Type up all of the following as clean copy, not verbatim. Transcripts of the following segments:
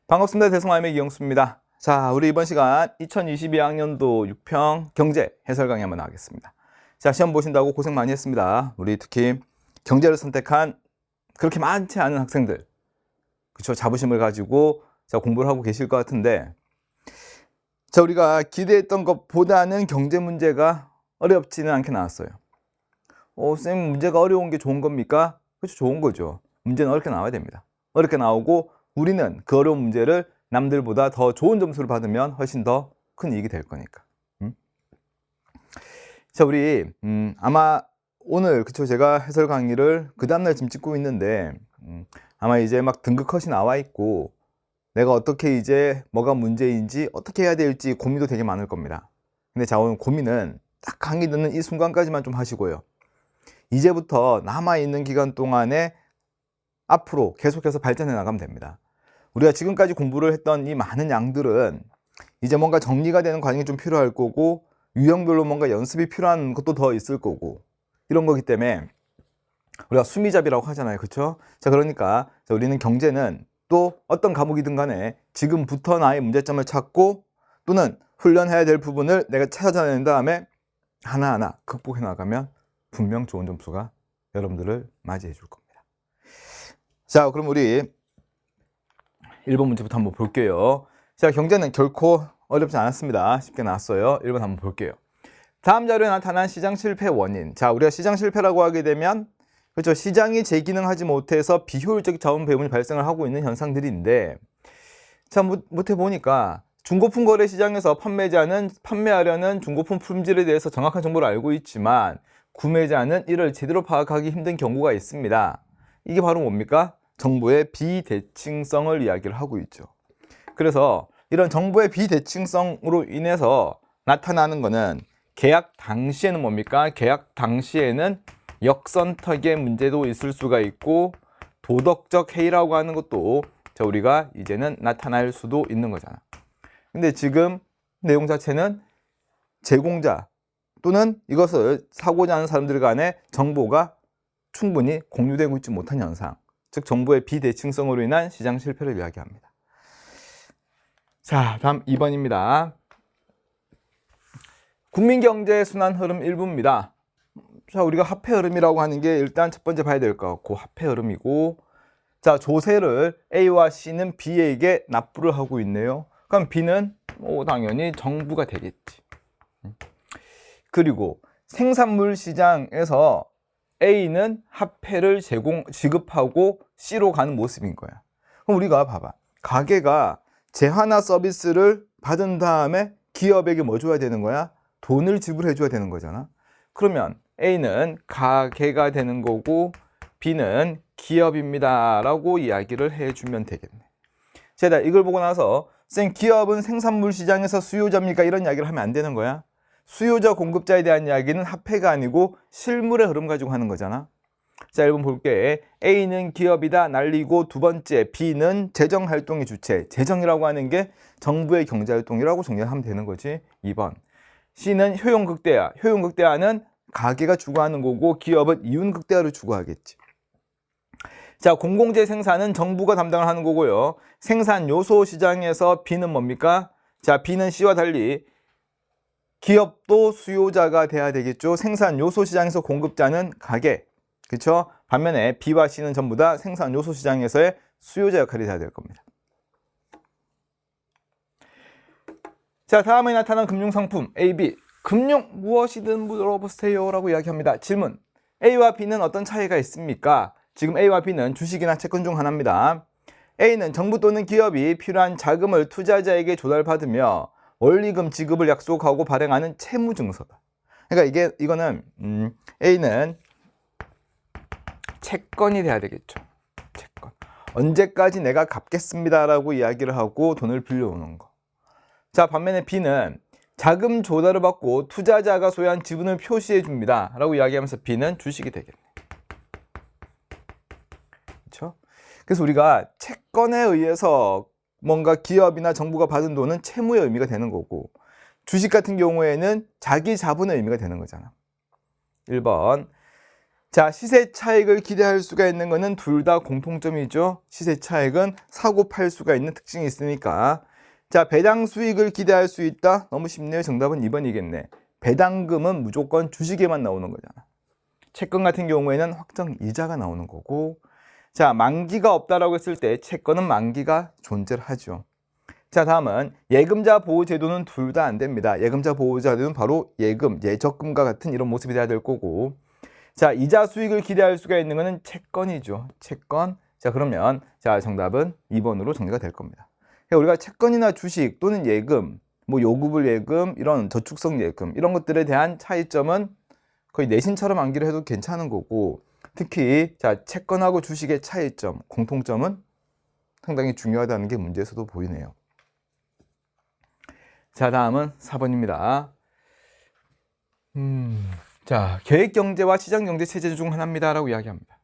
반갑습니다. 대성함의 이영수입니다. 자, 우리 이번 시간 2022학년도 6평 경제 해설 강의 한번 하겠습니다. 자, 시험 보신다고 고생 많이 했습니다. 우리 특히 경제를 선택한 그렇게 많지 않은 학생들, 그쵸? 자부심을 가지고 자, 공부를 하고 계실 것 같은데, 자, 우리가 기대했던 것보다는 경제 문제가 어렵지는 않게 나왔어요. 쌤, 문제가 어려운 게 좋은 겁니까? 그렇죠, 좋은 거죠. 문제는 어렵게 나와야 됩니다. 어렵게 나오고 우리는 그 어려운 문제를 남들보다 더 좋은 점수를 받으면 훨씬 더 큰 이익이 될 거니까. 자, 우리 아마 오늘 그쵸, 제가 해설 강의를 그 다음날 지금 찍고 있는데 아마 이제 막 등급컷이 나와 있고 내가 어떻게 이제 뭐가 문제인지 어떻게 해야 될지 고민도 되게 많을 겁니다. 근데 자, 오늘 고민은 딱 강의 듣는 이 순간까지만 좀 하시고요. 이제부터 남아있는 기간 동안에 앞으로 계속해서 발전해 나가면 됩니다. 우리가 지금까지 공부를 했던 이 많은 양들은 이제 뭔가 정리가 되는 과정이 좀 필요할 거고 유형별로 뭔가 연습이 필요한 것도 더 있을 거고 이런 거기 때문에 우리가 수미잡이라고 하잖아요. 그렇죠? 자, 그러니까 우리는 경제는 또 어떤 과목이든 간에 지금부터 나의 문제점을 찾고 또는 훈련해야 될 부분을 내가 찾아낸 다음에 하나하나 극복해 나가면 분명 좋은 점수가 여러분들을 맞이해 줄 겁니다. 자, 그럼 우리 1번 문제부터 한번 볼게요. 자, 경제는 결코 어렵지 않았습니다. 쉽게 나왔어요. 1번 한번 볼게요. 다음 자료에 나타난 시장 실패 원인. 자, 우리가 시장 실패라고 하게 되면 그렇죠, 시장이 재기능하지 못해서 비효율적 자원 배분이 발생을 하고 있는 현상들인데, 자, 못해 보니까 중고품 거래 시장에서 판매자는 판매하려는 중고품 품질에 대해서 정확한 정보를 알고 있지만 구매자는 이를 제대로 파악하기 힘든 경우가 있습니다. 이게 바로 뭡니까? 정보의 비대칭성을 이야기를 하고 있죠. 그래서 이런 정보의 비대칭성으로 인해서 나타나는 것은 계약 당시에는 뭡니까? 계약 당시에는 역선택의 문제도 있을 수가 있고 도덕적 해이라고 하는 것도 자, 우리가 이제는 나타날 수도 있는 거잖아. 근데 지금 내용 자체는 제공자 또는 이것을 사고자 하는 사람들 간의 정보가 충분히 공유되고 있지 못한 현상, 즉 정보의 비대칭성으로 인한 시장 실패를 이야기합니다. 자, 다음 2번입니다. 국민경제의 순환 흐름 일부입니다. 자, 우리가 화폐 흐름이라고 하는 게 일단 첫 번째 봐야 될 것 같고 화폐 흐름이고, 자, 조세를 A와 C는 B에게 납부를 하고 있네요. 그럼 B는 당연히 정부가 되겠지. 그리고 생산물 시장에서 A는 화폐를 지급하고 C로 가는 모습인 거야. 그럼 우리가 봐봐. 가게가 재화나 서비스를 받은 다음에 기업에게 뭐 줘야 되는 거야? 돈을 지불해 줘야 되는 거잖아. 그러면 A는 가게가 되는 거고 B는 기업입니다 라고 이야기를 해주면 되겠네. 제가 이걸 보고 나서 쌤, 기업은 생산물 시장에서 수요자입니까? 이런 이야기를 하면 안 되는 거야. 수요자 공급자에 대한 이야기는 화폐가 아니고 실물의 흐름 가지고 하는 거잖아. 자, 1번 볼게. A는 기업이다 날리고, 두 번째 B는 재정활동의 주체. 재정이라고 하는 게 정부의 경제활동이라고 정리하면 되는 거지. 2번 C는 효용극대화. 효용극대화는 가게가 추구하는 거고 기업은 이윤극대화를 추구하겠지. 자, 공공재 생산은 정부가 담당을 하는 거고요. 생산 요소 시장에서 B는 뭡니까? 자, B는 C와 달리 기업도 수요자가 돼야 되겠죠. 생산 요소 시장에서 공급자는 가게. 그렇죠? 반면에 B와 C는 전부 다 생산 요소 시장에서의 수요자 역할이 돼야 될 겁니다. 자, 다음에 나타난 금융상품 A, B. 금융 무엇이든 물어보세요 라고 이야기합니다. 질문. A와 B는 어떤 차이가 있습니까? 지금 A와 B는 주식이나 채권 중 하나입니다. A는 정부 또는 기업이 필요한 자금을 투자자에게 조달받으며 원리금 지급을 약속하고 발행하는 채무증서다. 그러니까 이거는 A는 채권이 돼야 되겠죠. 채권. 언제까지 내가 갚겠습니다 라고 이야기를 하고 돈을 빌려오는 거. 자, 반면에 B는 자금 조달을 받고 투자자가 소유한 지분을 표시해 줍니다 라고 이야기하면서 B는 주식이 되겠네. 그렇죠? 그래서 우리가 채권에 의해서 뭔가 기업이나 정부가 받은 돈은 채무의 의미가 되는 거고, 주식 같은 경우에는 자기 자본의 의미가 되는 거잖아. 1번. 자, 시세 차익을 기대할 수가 있는 것은 둘 다 공통점이죠. 시세 차익은 사고 팔 수가 있는 특징이 있으니까. 자, 배당 수익을 기대할 수 있다. 너무 쉽네요. 정답은 2번이겠네. 배당금은 무조건 주식에만 나오는 거잖아. 채권 같은 경우에는 확정 이자가 나오는 거고. 자, 만기가 없다라고 했을 때 채권은 만기가 존재를 하죠. 자, 다음은 예금자 보호제도는 둘 다 안 됩니다. 예금자 보호제도는 바로 예금, 예적금과 같은 이런 모습이 돼야 될 거고. 자, 이자 수익을 기대할 수가 있는 것은 채권이죠. 채권. 자, 그러면 자, 정답은 2번으로 정리가 될 겁니다. 그러니까 우리가 채권이나 주식 또는 예금, 뭐 요구불 예금, 이런 저축성 예금 이런 것들에 대한 차이점은 거의 내신처럼 암기를 해도 괜찮은 거고, 특히 자, 채권하고 주식의 차이점, 공통점은 상당히 중요하다는 게 문제에서도 보이네요. 자, 다음은 4번입니다. 자, 계획경제와 시장경제 체제 중 하나입니다 라고 이야기합니다.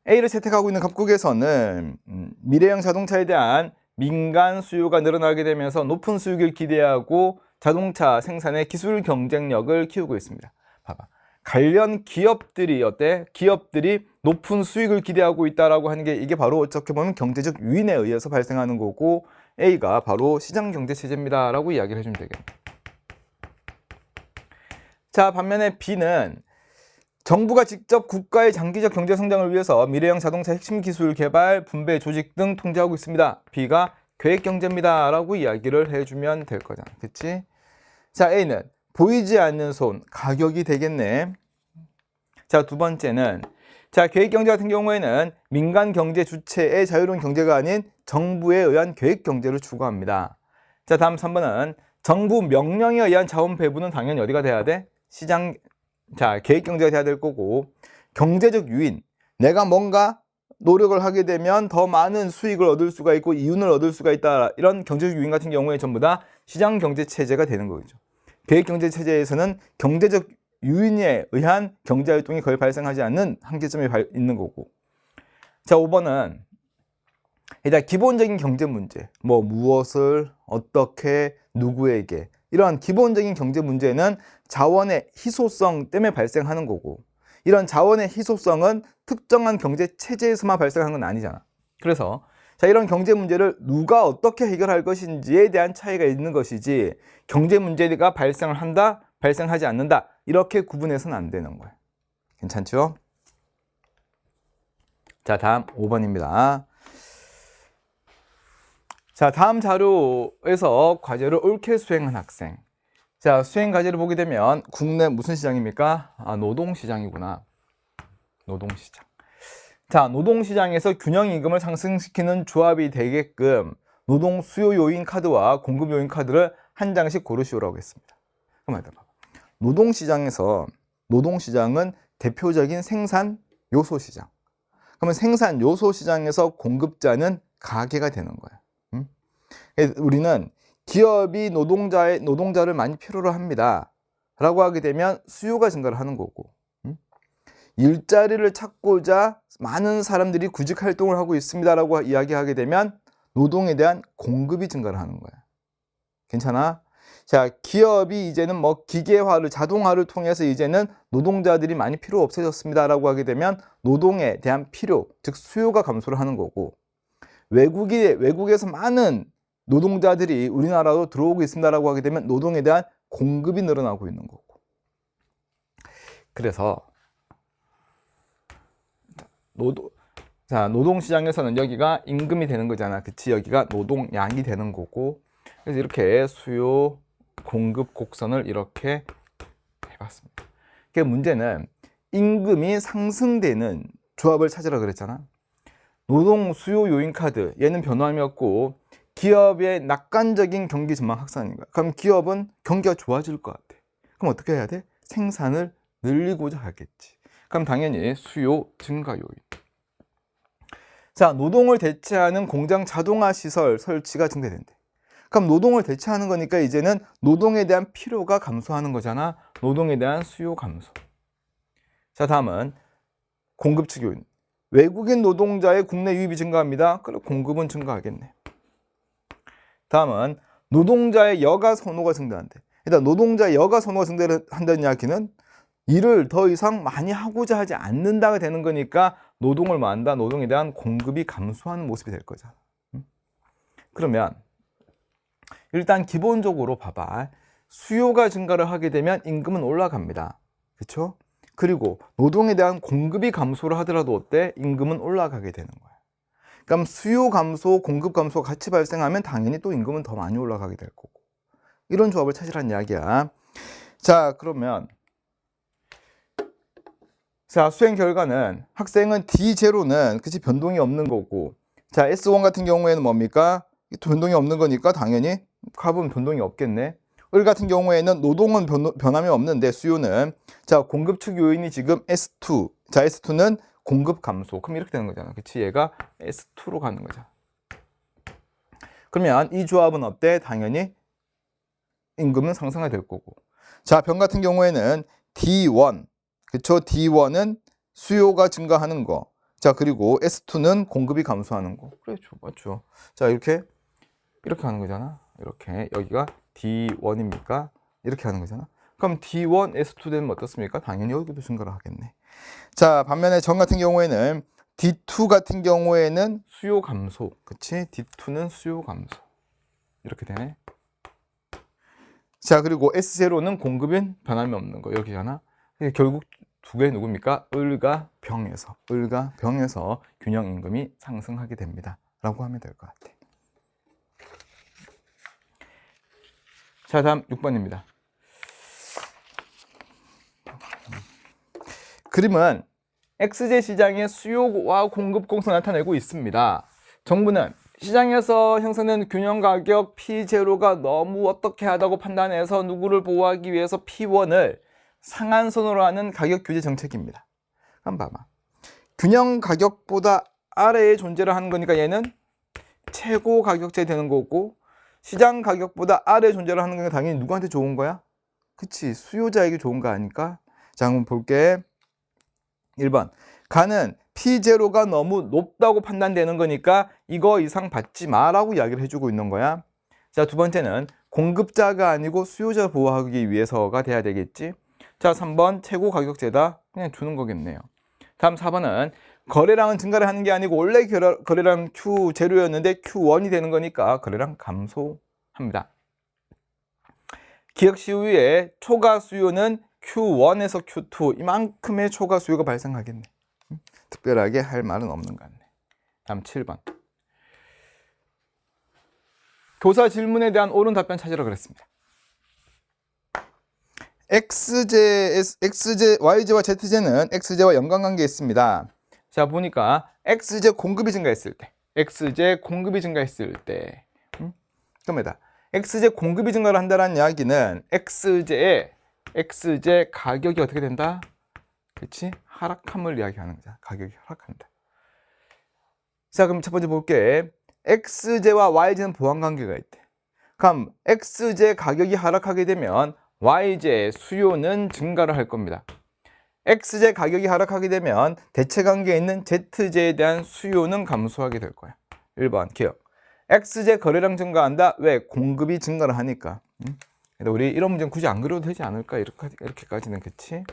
A를 채택하고 있는 각국에서는 미래형 자동차에 대한 민간 수요가 늘어나게 되면서 높은 수익을 기대하고 자동차 생산의 기술 경쟁력을 키우고 있습니다. 봐봐. 관련 기업들이 어때? 기업들이 높은 수익을 기대하고 있다라고 하는 게 이게 바로 어떻게 보면 경제적 유인에 의해서 발생하는 거고, A가 바로 시장경제 체제입니다 라고 이야기를 해주면 되겠네요. 자, 반면에 B는 정부가 직접 국가의 장기적 경제 성장을 위해서 미래형 자동차 핵심 기술 개발, 분배, 조직 등 통제하고 있습니다. B가 계획경제입니다 라고 이야기를 해주면 될 거잖아. 그치? 자, A는 보이지 않는 손, 가격이 되겠네. 자, 두 번째는 자, 계획경제 같은 경우에는 민간 경제 주체의 자유로운 경제가 아닌 정부에 의한 계획경제를 추구합니다. 자, 다음 3번은 정부 명령에 의한 자원 배분은 당연히 어디가 돼야 돼? 시장, 자, 계획경제가 돼야 될 거고, 경제적 유인, 내가 뭔가 노력을 하게 되면 더 많은 수익을 얻을 수가 있고 이윤을 얻을 수가 있다. 이런 경제적 유인 같은 경우에 전부 다 시장경제 체제가 되는 거죠. 계획경제 체제에서는 경제적 유인에 의한 경제활동이 거의 발생하지 않는 한계점이 있는 거고. 자, 5번은 일단 기본적인 경제 문제, 뭐 무엇을 어떻게 누구에게 이런 기본적인 경제 문제는 자원의 희소성 때문에 발생하는 거고, 이런 자원의 희소성은 특정한 경제 체제에서만 발생하는 건 아니잖아. 그래서 자, 이런 경제 문제를 누가 어떻게 해결할 것인지에 대한 차이가 있는 것이지, 경제 문제가 발생을 한다, 발생하지 않는다 이렇게 구분해서는 안 되는 거예요. 괜찮죠? 자, 다음 5번입니다. 자, 다음 자료에서 과제를 옳게 수행한 학생. 자, 수행 과제를 보게 되면 국내 무슨 시장입니까? 아, 노동시장이구나. 노동시장. 자, 노동시장에서 균형임금을 상승시키는 조합이 되게끔 노동 수요 요인 카드와 공급 요인 카드를 한 장씩 고르시오라고 했습니다. 그럼 봐봐. 노동시장은 대표적인 생산 요소 시장. 그러면 생산 요소 시장에서 공급자는 가게가 되는 거예요. 우리는 기업이 노동자를 많이 필요로 합니다 라고 하게 되면 수요가 증가를 하는 거고, 일자리를 찾고자 많은 사람들이 구직 활동을 하고 있습니다 라고 이야기하게 되면 노동에 대한 공급이 증가를 하는 거야. 괜찮아? 자, 기업이 이제는 뭐 기계화를, 자동화를 통해서 이제는 노동자들이 많이 필요 없어졌습니다 라고 하게 되면 노동에 대한 필요, 즉 수요가 감소를 하는 거고, 외국에서 많은 노동자들이 우리나라로 들어오고 있습니다라고 하게 되면 노동에 대한 공급이 늘어나고 있는 거고. 그래서 노동시장에서는 여기가 임금이 되는 거잖아. 그치? 여기가 노동량이 되는 거고. 그래서 이렇게 수요, 공급 곡선을 이렇게 해봤습니다. 그 문제는 임금이 상승되는 조합을 찾으라 그랬잖아. 노동 수요 요인 카드, 얘는 변함이 없고 기업의 낙관적인 경기 전망 확산인 거야. 그럼 기업은 경기가 좋아질 것 같아. 그럼 어떻게 해야 돼? 생산을 늘리고자 하겠지. 그럼 당연히 수요 증가 요인. 자, 노동을 대체하는 공장 자동화 시설 설치가 증대된대. 그럼 노동을 대체하는 거니까 이제는 노동에 대한 필요가 감소하는 거잖아. 노동에 대한 수요 감소. 자, 다음은 공급 측 요인. 외국인 노동자의 국내 유입이 증가합니다. 그럼 공급은 증가하겠네. 다음은 노동자의 여가 선호가 증대한대. 일단 노동자의 여가 선호가 증대한다는 이야기는 일을 더 이상 많이 하고자 하지 않는다가 되는 거니까 노동을 뭐 한다? 노동에 대한 공급이 감소하는 모습이 될 거잖아. 그러면 일단 기본적으로 봐봐. 수요가 증가를 하게 되면 임금은 올라갑니다. 그렇죠? 그리고 노동에 대한 공급이 감소를 하더라도 어때? 임금은 올라가게 되는 거야. 그럼 수요 감소, 공급 감소가 같이 발생하면 당연히 또 임금은 더 많이 올라가게 될 거고. 이런 조합을 찾으라는 이야기야. 자, 그러면 자, 수행 결과는 학생은 D0는 그치 변동이 없는 거고, 자, S1 같은 경우에는 뭡니까? 변동이 없는 거니까 당연히 값은 변동이 없겠네. 을 같은 경우에는 노동은 변함이 없는데 수요는, 자, 공급 측 요인이 지금 S2. 자, S2는 공급 감소. 그럼 이렇게 되는 거잖아. 그치? 얘가 S2로 가는 거잖아. 그러면 이 조합은 어때? 당연히 임금은 상승이 될 거고. 자, 변 같은 경우에는 D1. 그쵸? D1은 수요가 증가하는 거. 자, 그리고 S2는 공급이 감소하는 거. 그렇죠. 맞죠. 자, 이렇게 하는 거잖아. 이렇게. 여기가 D1입니까? 이렇게 하는 거잖아. 그럼 D1, S2 되면 어떻습니까? 당연히 여기도 증가를 하겠네. 자, 반면에 전 같은 경우에는 D2 같은 경우에는 수요 감소. 그치? D2는 수요 감소. 이렇게 되네. 자, 그리고 S0는 공급인 변함이 없는 거. 여기잖아. 결국 두 개 누굽니까? 을과 병에서 균형 임금이 상승하게 됩니다. 라고 하면 될 것 같아. 자, 다음 6번입니다. 그림은 XJ 시장의 수요와 공급 공성 나타내고 있습니다. 정부는 시장에서 형성된 균형 가격 P0가 너무 어떻게 하다고 판단해서 누구를 보호하기 위해서 P1을 상한선으로 하는 가격 규제 정책입니다. 한번 봐봐. 균형 가격보다 아래에 존재를 하는 거니까 얘는 최고 가격제 되는 거고, 시장 가격보다 아래에 존재를 하는 거니까 당연히 누구한테 좋은 거야? 그치, 수요자에게 좋은 거 아닐까? 자, 한번 볼게. 1번. 가는 P0가 너무 높다고 판단되는 거니까 이거 이상 받지 마라고 이야기를 해주고 있는 거야. 자, 두 번째는 공급자가 아니고 수요자 보호하기 위해서가 돼야 되겠지. 자, 3번 최고 가격제다. 그냥 주는 거겠네요. 다음 4번은 거래량은 증가를 하는 게 아니고 원래 거래량 Q0였는데 Q1이 되는 거니까 거래량 감소합니다. 기억 시후에 초과 수요는 Q1에서 Q2 이만큼의 초과 수요가 발생하겠네. 특별하게 할 말은 없는 것 같네. 다음 7번. 교사 질문에 대한 옳은 답변 찾으라 그랬습니다. YJ와 ZJ는 XJ와 연관관계에 있습니다. 자, 보니까 XJ 공급이 증가했을 때, 그럽니다. XJ 공급이 증가를 한다는 이야기는 XJ 가격이 어떻게 된다? 그렇지? 하락함을 이야기하는 거죠. 가격이 하락한다. 자, 그럼 첫 번째 볼게. XJ와 YJ는 보완관계가 있대. 그럼 XJ 가격이 하락하게 되면 YJ 수요는 증가를 할 겁니다. XJ 가격이 하락하게 되면 대체관계에 있는 ZJ에 대한 수요는 감소하게 될 거야. 1번 기억. XJ 거래량 증가한다. 왜? 공급이 증가를 하니까. 우리 이런 문제는 굳이 안 그려도 되지 않을까? 이렇게까지는. 그치?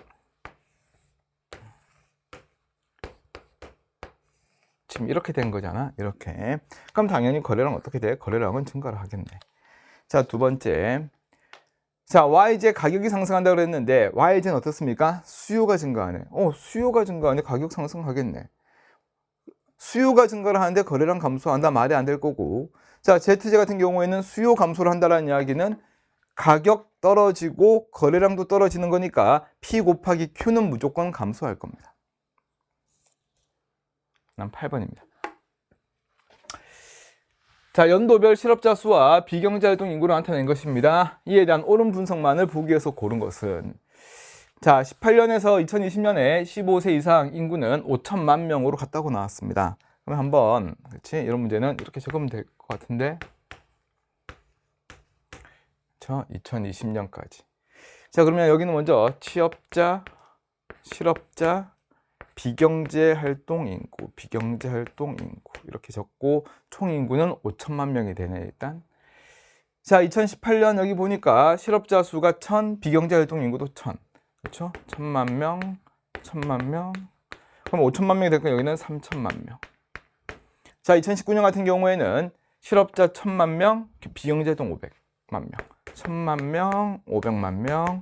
지금 이렇게 된 거잖아. 이렇게. 그럼 당연히 거래량 어떻게 돼? 거래량은 증가를 하겠네. 자, 두 번째. 자, YJ 가격이 상승한다고 그랬는데 YJ는 어떻습니까? 수요가 증가하네. 수요가 증가하는데 가격 상승하겠네. 수요가 증가를 하는데 거래량 감소한다. 말이 안 될 거고. 자, ZJ 같은 경우에는 수요 감소를 한다는 이야기는 가격 떨어지고 거래량도 떨어지는 거니까 P 곱하기 Q는 무조건 감소할 겁니다. 난 8번입니다. 자, 연도별 실업자 수와 비경제활동 인구를 나타낸 것입니다. 이에 대한 옳은 분석만을 보기 위해서 고른 것은, 자, 18년에서 2020년에 15세 이상 인구는 5천만 명으로 갔다고 나왔습니다. 그럼 한번, 그렇지? 이런 문제는 이렇게 적으면 될 것 같은데, 저 2020년까지. 자, 그러면 여기는 먼저 취업자, 실업자, 비경제활동 인구 이렇게 적고 총 인구는 5천만 명이 되네. 일단 자, 2018년 여기 보니까 실업자 수가 1000, 비경제활동 인구도 1000. 그렇죠? 1000만 명, 1000만 명. 그럼 5천만 명이 될 거니까 여기는 3천만 명. 자, 2019년 같은 경우에는 실업자 1000만 명, 비경제활동 500만 명. 1000만 명, 500만 명.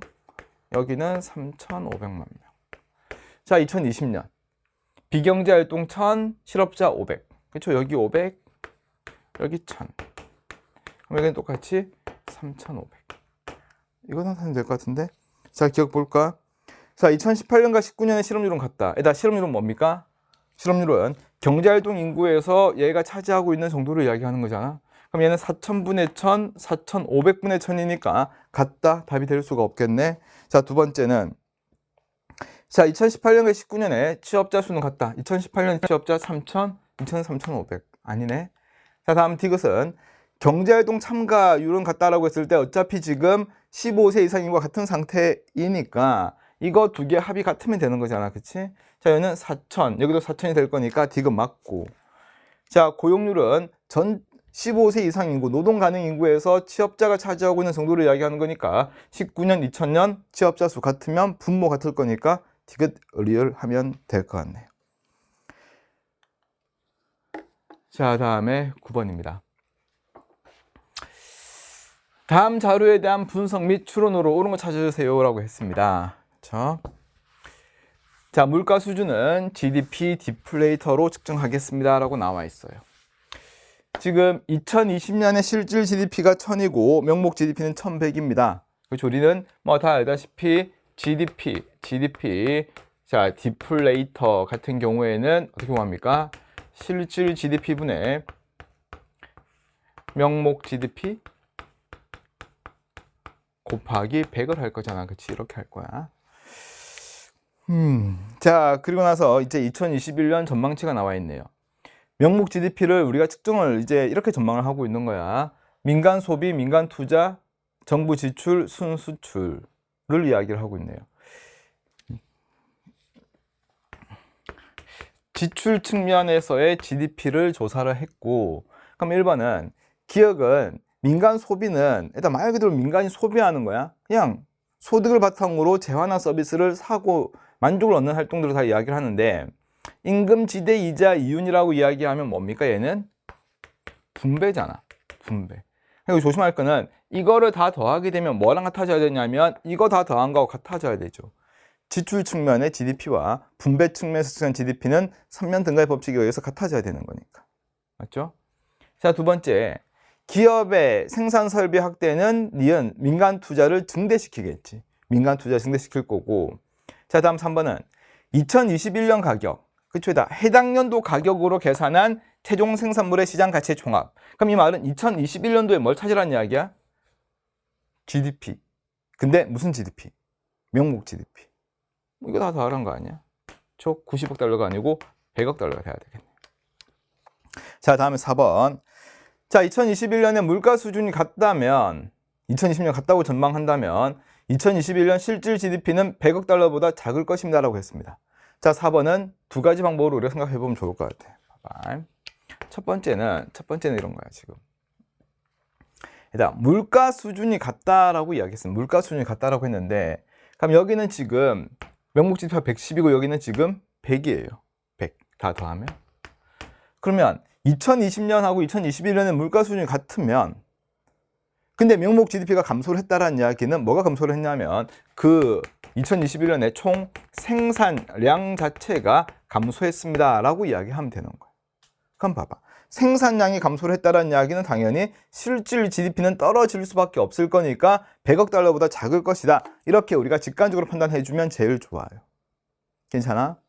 여기는 3,500만 명. 자, 2020년 비경제활동 1000, 실업자 500. 그렇죠? 여기 500, 여기 1000. 그럼 여기는 똑같이 3,500. 이거 하면 될 것 같은데. 자, 기억 볼까? 자, 2018년과 19년의 실업률은 같다. 일단 실업률은 뭡니까? 실업률은 경제활동 인구에서 얘가 차지하고 있는 정도를 이야기하는 거잖아. 그럼 얘는 4,000분의 1000, 4,500분의 1000이니까 같다. 답이 될 수가 없겠네. 자, 두 번째는 자, 2018년과 19년에 취업자 수는 같다. 2018년 취업자 3,000, 2000은 3,500. 아니네. 자, 다음 디귿은 경제활동 참가율은 같다라고 했을 때 어차피 지금 15세 이상인과 같은 상태이니까 이거 두 개 합이 같으면 되는 거잖아. 그치? 자, 여기는 4,000, 여기도 4,000이 될 거니까 디귿 맞고. 자, 고용률은 전 15세 이상 인구, 노동 가능 인구에서 취업자가 차지하고 있는 정도를 이야기하는 거니까 19년, 2000년 취업자 수 같으면 분모 같을 거니까 디귿 리얼 하면 될 것 같네요. 자, 다음에 9번입니다. 다음 자료에 대한 분석 및 추론으로 옳은 거 찾아주세요 라고 했습니다. 그렇죠? 자, 물가 수준은 GDP 디플레이터로 측정하겠습니다 라고 나와 있어요. 지금 2020년에 실질 GDP가 1000이고 명목 GDP는 1100입니다. 그렇죠? 우리는 뭐 다 알다시피 GDP 자, 디플레이터 같은 경우에는 어떻게 구합니까? 실질 GDP분의 명목 GDP 곱하기 100을 할 거잖아. 그치? 이렇게 할 거야. 자, 그리고 나서 이제 2021년 전망치가 나와 있네요. 명목 GDP를 우리가 측정을 이제 이렇게 전망을 하고 있는 거야. 민간 소비, 민간 투자, 정부 지출, 순수출을 이야기를 하고 있네요. 지출 측면에서의 GDP를 조사를 했고, 그럼 1번은 기업은 민간 소비는 일단 말 그대로 민간이 소비하는 거야. 그냥 소득을 바탕으로 재화나 서비스를 사고 만족을 얻는 활동들을 다 이야기를 하는데 임금 지대 이자 이윤이라고 이야기하면 뭡니까? 얘는 분배잖아. 분배. 그리고 조심할 거는 이거를 다 더하게 되면 뭐랑 같아져야 되냐면 이거 다 더한 거하고 같아져야 되죠. 지출 측면의 GDP와 분배 측면에서 측정한 GDP는 3면 등가의 법칙에 의해서 같아져야 되는 거니까. 맞죠? 자, 두 번째. 기업의 생산 설비 확대는 니은 민간 투자를 증대시키겠지. 민간 투자 증대시킬 거고. 자, 다음 3번은 2021년 가격. 그쵸? 해당 연도 가격으로 계산한 최종 생산물의 시장 가치의 종합. 그럼 이 말은 2021년도에 뭘 찾으라는 이야기야? GDP. 근데 무슨 GDP? 명목 GDP. 이거 다 더하란 거 아니야? 총 90억 달러가 아니고 100억 달러가 돼야 되겠네. 자, 다음에 4번. 자, 2021년에 물가 수준이 같다면 2020년 같다고 전망한다면 2021년 실질 GDP는 100억 달러보다 작을 것입니다 라고 했습니다. 자, 4번은 두 가지 방법으로 우리가 생각해 보면 좋을 것 같아. 봐봐. 첫 번째는 이런 거야, 지금. 일단 물가 수준이 같다라고 이야기했습니다. 물가 수준이 같다라고 했는데 그럼 여기는 지금 명목 GDP가 110이고 여기는 지금 100이에요. 100. 다 더하면. 그러면 2020년하고 2021년에 물가 수준이 같으면 근데 명목 GDP가 감소를 했다라는 이야기는 뭐가 감소를 했냐면 그 2021년에 총 생산량 자체가 감소했습니다 라고 이야기하면 되는 거예요. 그럼 봐봐. 생산량이 감소를 했다라는 이야기는 당연히 실질 GDP는 떨어질 수밖에 없을 거니까 100억 달러보다 작을 것이다. 이렇게 우리가 직관적으로 판단해주면 제일 좋아요. 괜찮아?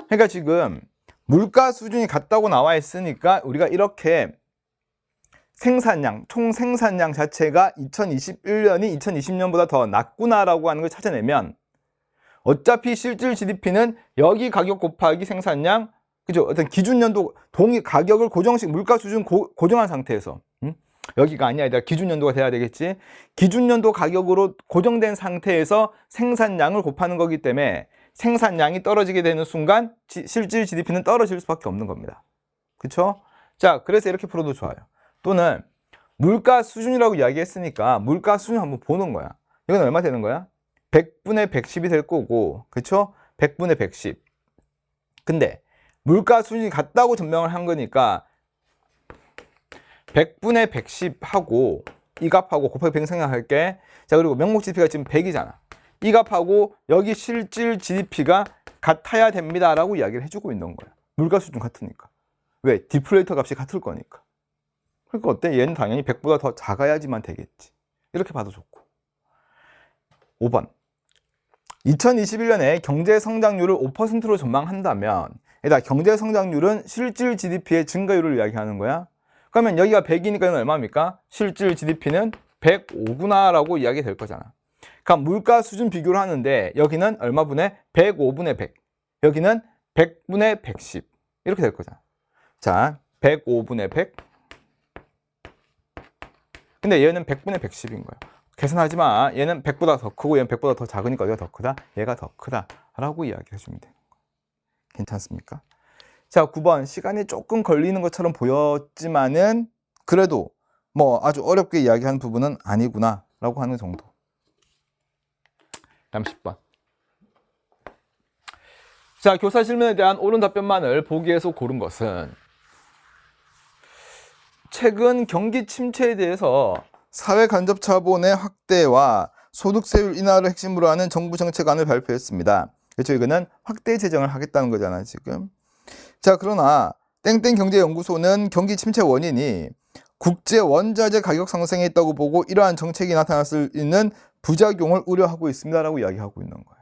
그러니까 지금 물가 수준이 같다고 나와 있으니까 우리가 이렇게 생산량, 총 생산량 자체가 2021년이 2020년보다 더 낮구나라고 하는 걸 찾아내면 어차피 실질 GDP는 여기 가격 곱하기 생산량, 그죠? 어떤 기준연도 동일 가격을 고정식 물가 수준 고정한 상태에서 여기가 아니야. 기준연도가 돼야 되겠지. 기준연도 가격으로 고정된 상태에서 생산량을 곱하는 거기 때문에 생산량이 떨어지게 되는 순간 실질 GDP는 떨어질 수밖에 없는 겁니다. 그렇죠? 자, 그래서 이렇게 풀어도 좋아요. 또는 물가 수준이라고 이야기했으니까 물가 수준 한번 보는 거야. 이건 얼마 되는 거야? 100분의 110이 될 거고, 그쵸? 100분의 110. 근데 물가 수준이 같다고 전명을 한 거니까 100분의 110하고 이 값하고 곱하기 100 생각할게. 자, 그리고 명목 GDP가 지금 100이잖아. 이 값하고 여기 실질 GDP가 같아야 됩니다 라고 이야기를 해주고 있는 거야. 물가 수준 같으니까. 왜? 디플레이터 값이 같을 거니까. 그러니까 어때? 얘는 당연히 100보다 더 작아야지만 되겠지. 이렇게 봐도 좋고. 5번. 2021년에 경제 성장률을 5%로 전망한다면, 일단 경제 성장률은 실질 GDP의 증가율을 이야기하는 거야. 그러면 여기가 100이니까 이건 얼마입니까? 실질 GDP는 105구나 라고 이야기 될 거잖아. 그러니까 물가 수준 비교를 하는데 여기는 얼마분의 105분의 100, 여기는 100분의 110 이렇게 될 거잖아. 자, 105분의 100. 근데 얘는 100분의 110인 거야. 계산하지 마. 얘는 100보다 더 크고 얘는 100보다 더 작으니까 어디가 더 크다? 얘가 더 크다 라고 이야기해 주면 돼. 괜찮습니까? 자, 9번. 시간이 조금 걸리는 것처럼 보였지만은 그래도 뭐 아주 어렵게 이야기하는 부분은 아니구나 라고 하는 정도. 다음 10번. 자, 교사 질문에 대한 옳은 답변만을 보기에서 고른 것은 최근 경기 침체에 대해서 사회 간접 자본의 확대와 소득세율 인하를 핵심으로 하는 정부 정책안을 발표했습니다. 그렇죠? 이거는 확대 재정을 하겠다는 거잖아, 지금. 자, 그러나 땡땡경제연구소는 경기 침체 원인이 국제 원자재 가격 상승에 있다고 보고 이러한 정책이 나타날 수 있는 부작용을 우려하고 있습니다라고 이야기하고 있는 거예요.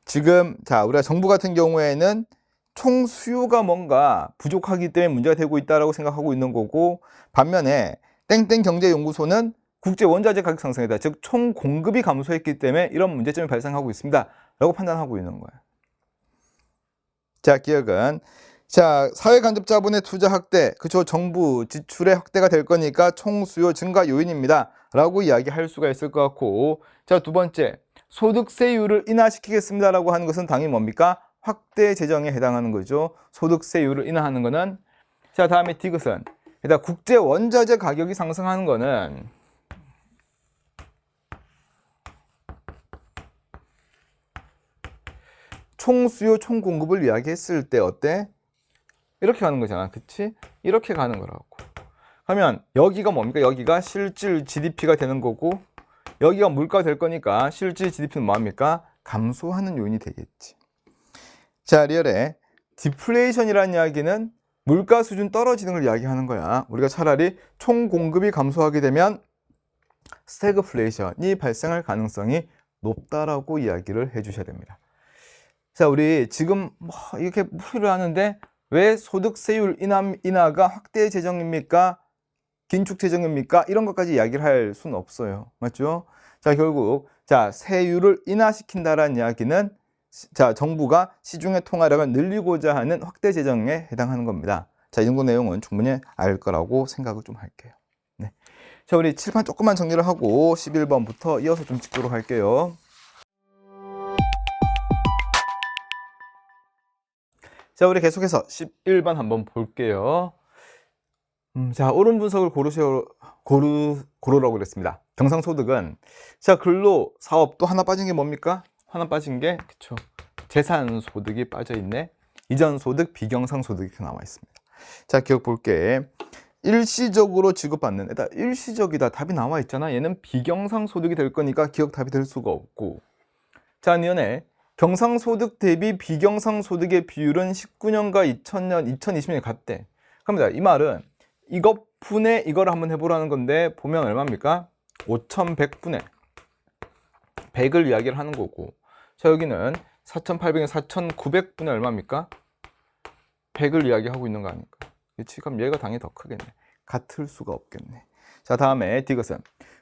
지금 자, 우리가 정부 같은 경우에는 총 수요가 뭔가 부족하기 때문에 문제가 되고 있다라고 생각하고 있는 거고, 반면에 땡땡경제연구소는 국제 원자재 가격 상승이다, 즉 총 공급이 감소했기 때문에 이런 문제점이 발생하고 있습니다 라고 판단하고 있는 거예요. 자, 기억은 자, 사회 간접 자본의 투자 확대, 그쵸? 정부 지출의 확대가 될 거니까 총 수요 증가 요인입니다 라고 이야기할 수가 있을 것 같고, 자, 두 번째, 소득세율을 인하시키겠습니다 라고 하는 것은 당연히 뭡니까? 확대 재정에 해당하는 거죠. 소득세율을 인하하는 거는. 자, 다음에 디귿은 일단 국제 원자재 가격이 상승하는 거는 총 수요 총 공급을 이야기했을 때 어때? 이렇게 가는 거잖아, 그치? 이렇게 가는 거라고. 그러면 여기가 뭡니까? 여기가 실질 GDP가 되는 거고, 여기가 물가가 될 거니까 실질 GDP는 뭐합니까? 감소하는 요인이 되겠지. 자, 리얼에 디플레이션이라는 이야기는 물가 수준 떨어지는 걸 이야기하는 거야. 우리가 차라리 총 공급이 감소하게 되면 스태그플레이션이 발생할 가능성이 높다라고 이야기를 해주셔야 됩니다. 자, 우리 지금 이렇게 풀이를 하는데 왜 소득세율 인하가 확대 재정입니까? 긴축 재정입니까? 이런 것까지 이야기를 할 수는 없어요. 맞죠? 자, 결국 자, 세율을 인하시킨다라는 이야기는 자, 정부가 시중의 통화량을 늘리고자 하는 확대 재정에 해당하는 겁니다. 자, 이 정도 내용은 충분히 알 거라고 생각을 좀 할게요. 네. 자, 우리 칠판 조금만 정리를 하고 11번부터 이어서 좀 찍도록 할게요. 자, 우리 계속해서 11번 한번 볼게요. 자, 옳은 분석을 고르라고 그랬습니다. 경상소득은 자, 근로 사업도 하나 빠진 게 뭡니까? 하나 빠진 게 그쵸, 재산소득이 빠져 있네. 이전소득, 비경상소득이 이렇게 나와 있습니다. 자, 기억 볼게. 일시적으로 지급받는, 일단 일시적이다 답이 나와 있잖아. 얘는 비경상소득이 될 거니까 기억 답이 될 수가 없고. 자, 니은에 경상소득 대비 비경상소득의 비율은 19년과 2000년, 2020년에 같대. 그럽니다. 이 말은 이것 분의 이거를 한번 해보라는 건데, 보면 얼마입니까? 5100분의 100을 이야기를 하는 거고, 자, 여기는 4800에 4900분의 얼마입니까? 100을 이야기하고 있는 거 아닙니까? 그렇지? 그럼 얘가 당연히 더 크겠네. 같을 수가 없겠네. 자, 다음에 디귿은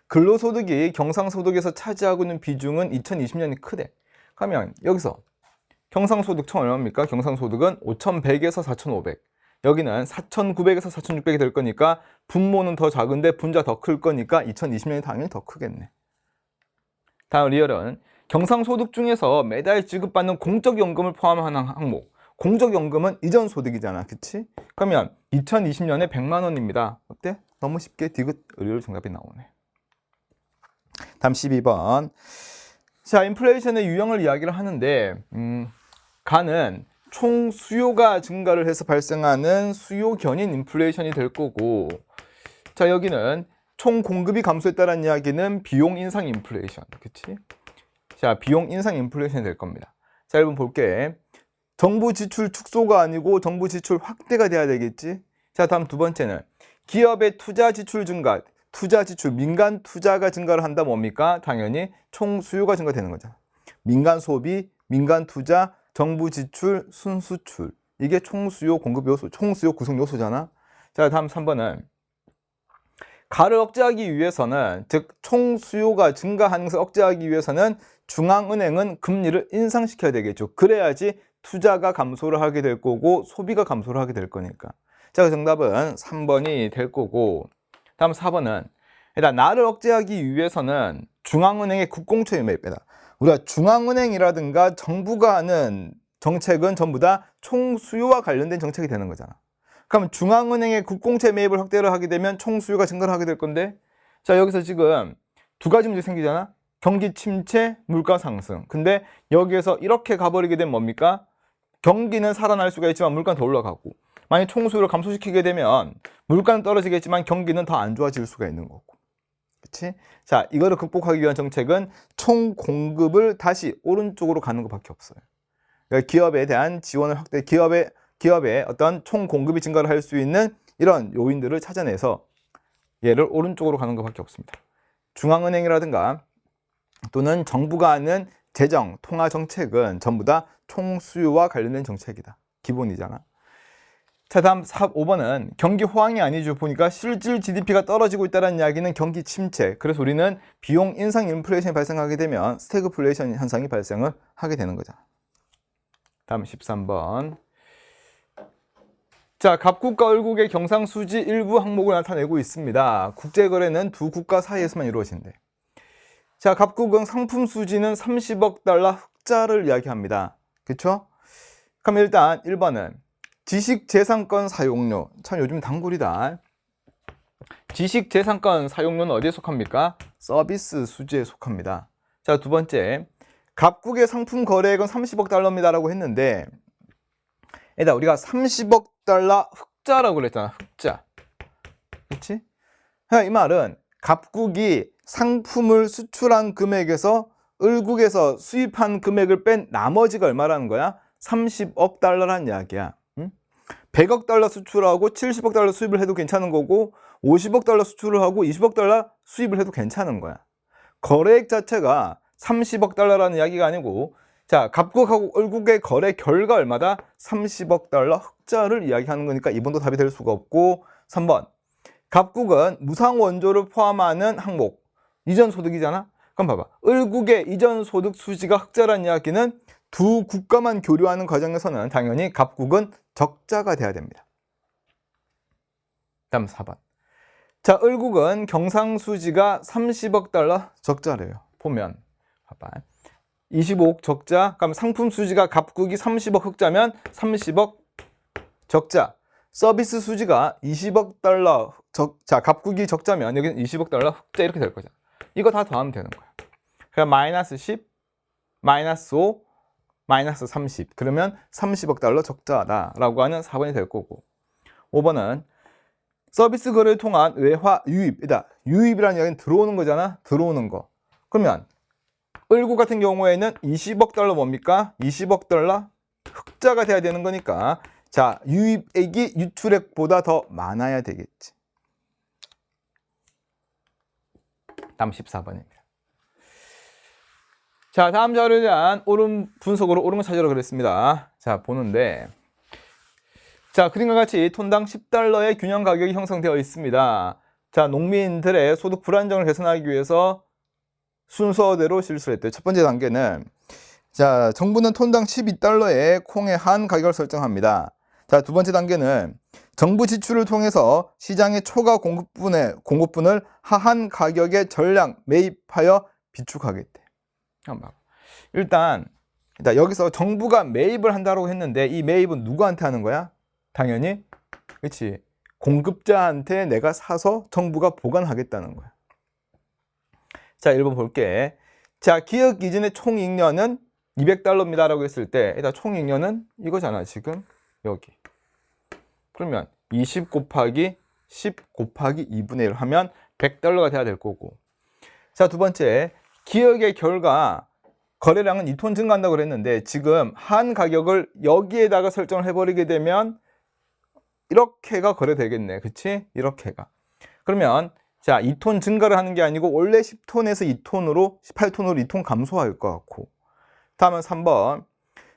근로소득이 경상소득에서 차지하고 있는 비중은 2020년이 크대. 그러면 여기서 경상소득 총 얼마입니까? 경상소득은 5100에서 4500. 여기는 4900에서 4600이 될 거니까 분모는 더 작은데 분자 더 클 거니까 2020년이 당연히 더 크겠네. 다음 리얼은 경상소득 중에서 매달 지급받는 공적연금을 포함하는 항목. 공적연금은 이전 소득이잖아, 그치? 그러면 2020년에 100만 원입니다. 어때? 너무 쉽게 디귿 의료를 정답이 나오네. 다음 12번. 자, 인플레이션의 유형을 이야기를 하는데, 가는 총 수요가 증가를 해서 발생하는 수요 견인 인플레이션이 될 거고, 자, 여기는 총 공급이 감소했다는 이야기는 비용 인상 인플레이션. 그치? 자, 비용 인상 인플레이션이 될 겁니다. 자, 여러분 볼게. 정부 지출 축소가 아니고 정부 지출 확대가 돼야 되겠지? 자, 다음 두 번째는 기업의 투자 지출 증가, 투자 지출, 민간 투자가 증가를 한다 뭡니까? 당연히 총 수요가 증가되는 거잖아. 민간 소비, 민간 투자, 정부 지출, 순수출. 이게 총 수요 공급 요소, 총 수요 구성 요소잖아. 자, 다음 3번은 가를 억제하기 위해서는, 즉 총 수요가 증가하는 것을 억제하기 위해서는 중앙은행은 금리를 인상시켜야 되겠죠. 그래야지 투자가 감소를 하게 될 거고 소비가 감소를 하게 될 거니까. 자, 그 정답은 3번이 될 거고, 다음 4번은 일단 나를 억제하기 위해서는 중앙은행의 국공채 매입이다. 우리가 중앙은행이라든가 정부가 하는 정책은 전부 다 총수요와 관련된 정책이 되는 거잖아. 그럼 중앙은행의 국공채 매입을 확대를 하게 되면 총수요가 증가를 하게 될 건데, 자, 여기서 지금 두 가지 문제 생기잖아. 경기 침체, 물가 상승. 근데 여기에서 이렇게 가버리게 되면 뭡니까? 경기는 살아날 수가 있지만 물가는 더 올라가고, 만약 총수요를 감소시키게 되면 물가는 떨어지겠지만 경기는 더 안 좋아질 수가 있는 거고. 그치? 자, 이거를 극복하기 위한 정책은 총 공급을 다시 오른쪽으로 가는 것밖에 없어요. 그러니까 기업에 대한 지원을 확대, 기업의 어떤 총 공급이 증가를 할 수 있는 이런 요인들을 찾아내서 얘를 오른쪽으로 가는 것밖에 없습니다. 중앙은행이라든가 또는 정부가 하는 재정, 통화 정책은 전부 다 총수요와 관련된 정책이다. 기본이잖아. 자, 다음 5번은 경기 호황이 아니죠. 보니까 실질 GDP가 떨어지고 있다는 이야기는 경기 침체. 그래서 우리는 비용 인상 인플레이션이 발생하게 되면 스태그플레이션 현상이 발생을 하게 되는 거잖아. 다음 13번. 자, 갑국과 을국의 경상수지 일부 항목을 나타내고 있습니다. 국제거래는 두 국가 사이에서만 이루어진대. 자, 갑국은 상품 수지는 30억 달러 흑자를 이야기합니다. 그쵸? 그럼 일단 1번은 지식재산권 사용료. 참 요즘 단골이다. 지식재산권 사용료는 어디에 속합니까? 서비스 수지에 속합니다. 자, 두 번째, 갑국의 상품 거래액은 30억 달러입니다 라고 했는데, 일단 우리가 30억 달러 흑자라고 그랬잖아. 흑자. 그치? 이 말은 갑국이 상품을 수출한 금액에서 을국에서 수입한 금액을 뺀 나머지가 얼마라는 거야? 30억 달러란 이야기야. 100억 달러 수출하고 70억 달러 수입을 해도 괜찮은 거고, 50억 달러 수출을 하고 20억 달러 수입을 해도 괜찮은 거야. 거래액 자체가 30억 달러라는 이야기가 아니고, 자, 갑국하고 을국의 거래 결과 얼마다? 30억 달러 흑자를 이야기하는 거니까 2번도 답이 될 수가 없고, 3번. 갑국은 무상 원조를 포함하는 항목, 이전 소득이잖아? 그럼 봐봐. 을국의 이전 소득 수지가 흑자라는 이야기는 두 국가만 교류하는 과정에서는 당연히 갑국은 적자가 돼야 됩니다. 다음 4번. 자, 을국은 경상수지가 30억 달러 적자래요. 보면 봐봐. 25억 적자. 그럼 상품 수지가 갑국이 30억 흑자면 30억 적자. 서비스 수지가 20억 달러 자, 갑국이 적자면 여기는 20억 달러 흑자 이렇게 될 거잖아. 이거 다 더하면 되는 거야. 그럼 마이너스 10, 마이너스 5, 마이너스 30. 그러면 30억 달러 적자다라고 하는 4번이 될 거고. 5번은 서비스 거래를 통한 외화 유입이다. 유입이라는 이야기는 들어오는 거잖아. 들어오는 거. 그러면 을국 같은 경우에는 20억 달러 뭡니까? 20억 달러 흑자가 돼야 되는 거니까, 자, 유입액이 유출액보다 더 많아야 되겠지. 다음 14번입니다. 자, 다음 자료에 대한 옳은 분석으로 옳은 걸 찾으러 그랬습니다. 자, 보는데, 자, 그림과 같이 톤당 10달러의 균형 가격이 형성되어 있습니다. 자, 농민들의 소득 불안정을 개선하기 위해서 순서대로 실수를 했대요. 첫 번째 단계는, 자, 정부는 톤당 12달러의 콩의 한 가격을 설정합니다. 자, 두 번째 단계는 정부 지출을 통해서 시장의 초과 공급분을 하한 가격의 전량 매입하여 비축하겠대. 한번 봐봐. 일단 여기서 정부가 매입을 한다고 했는데, 이 매입은 누구한테 하는 거야? 당연히, 그렇지, 공급자한테 내가 사서 정부가 보관하겠다는 거야. 자, 1번 볼게. 자, 기억 이전의 총 잉여는 200달러입니다 라고 했을 때 일단 총 잉여는 이거잖아 지금 여기. 그러면 20 곱하기 10 곱하기 2분의 1 하면 100달러가 돼야 될 거고. 자, 두 번째, 기억의 결과 거래량은 2톤 증가한다고 그랬는데 지금 한 가격을 여기에다가 설정을 해버리게 되면 이렇게가 거래되겠네. 그치? 이렇게가. 그러면 자, 2톤 증가를 하는 게 아니고 원래 10톤에서 2톤으로 18톤으로 2톤 감소할 것 같고. 다음은 3번.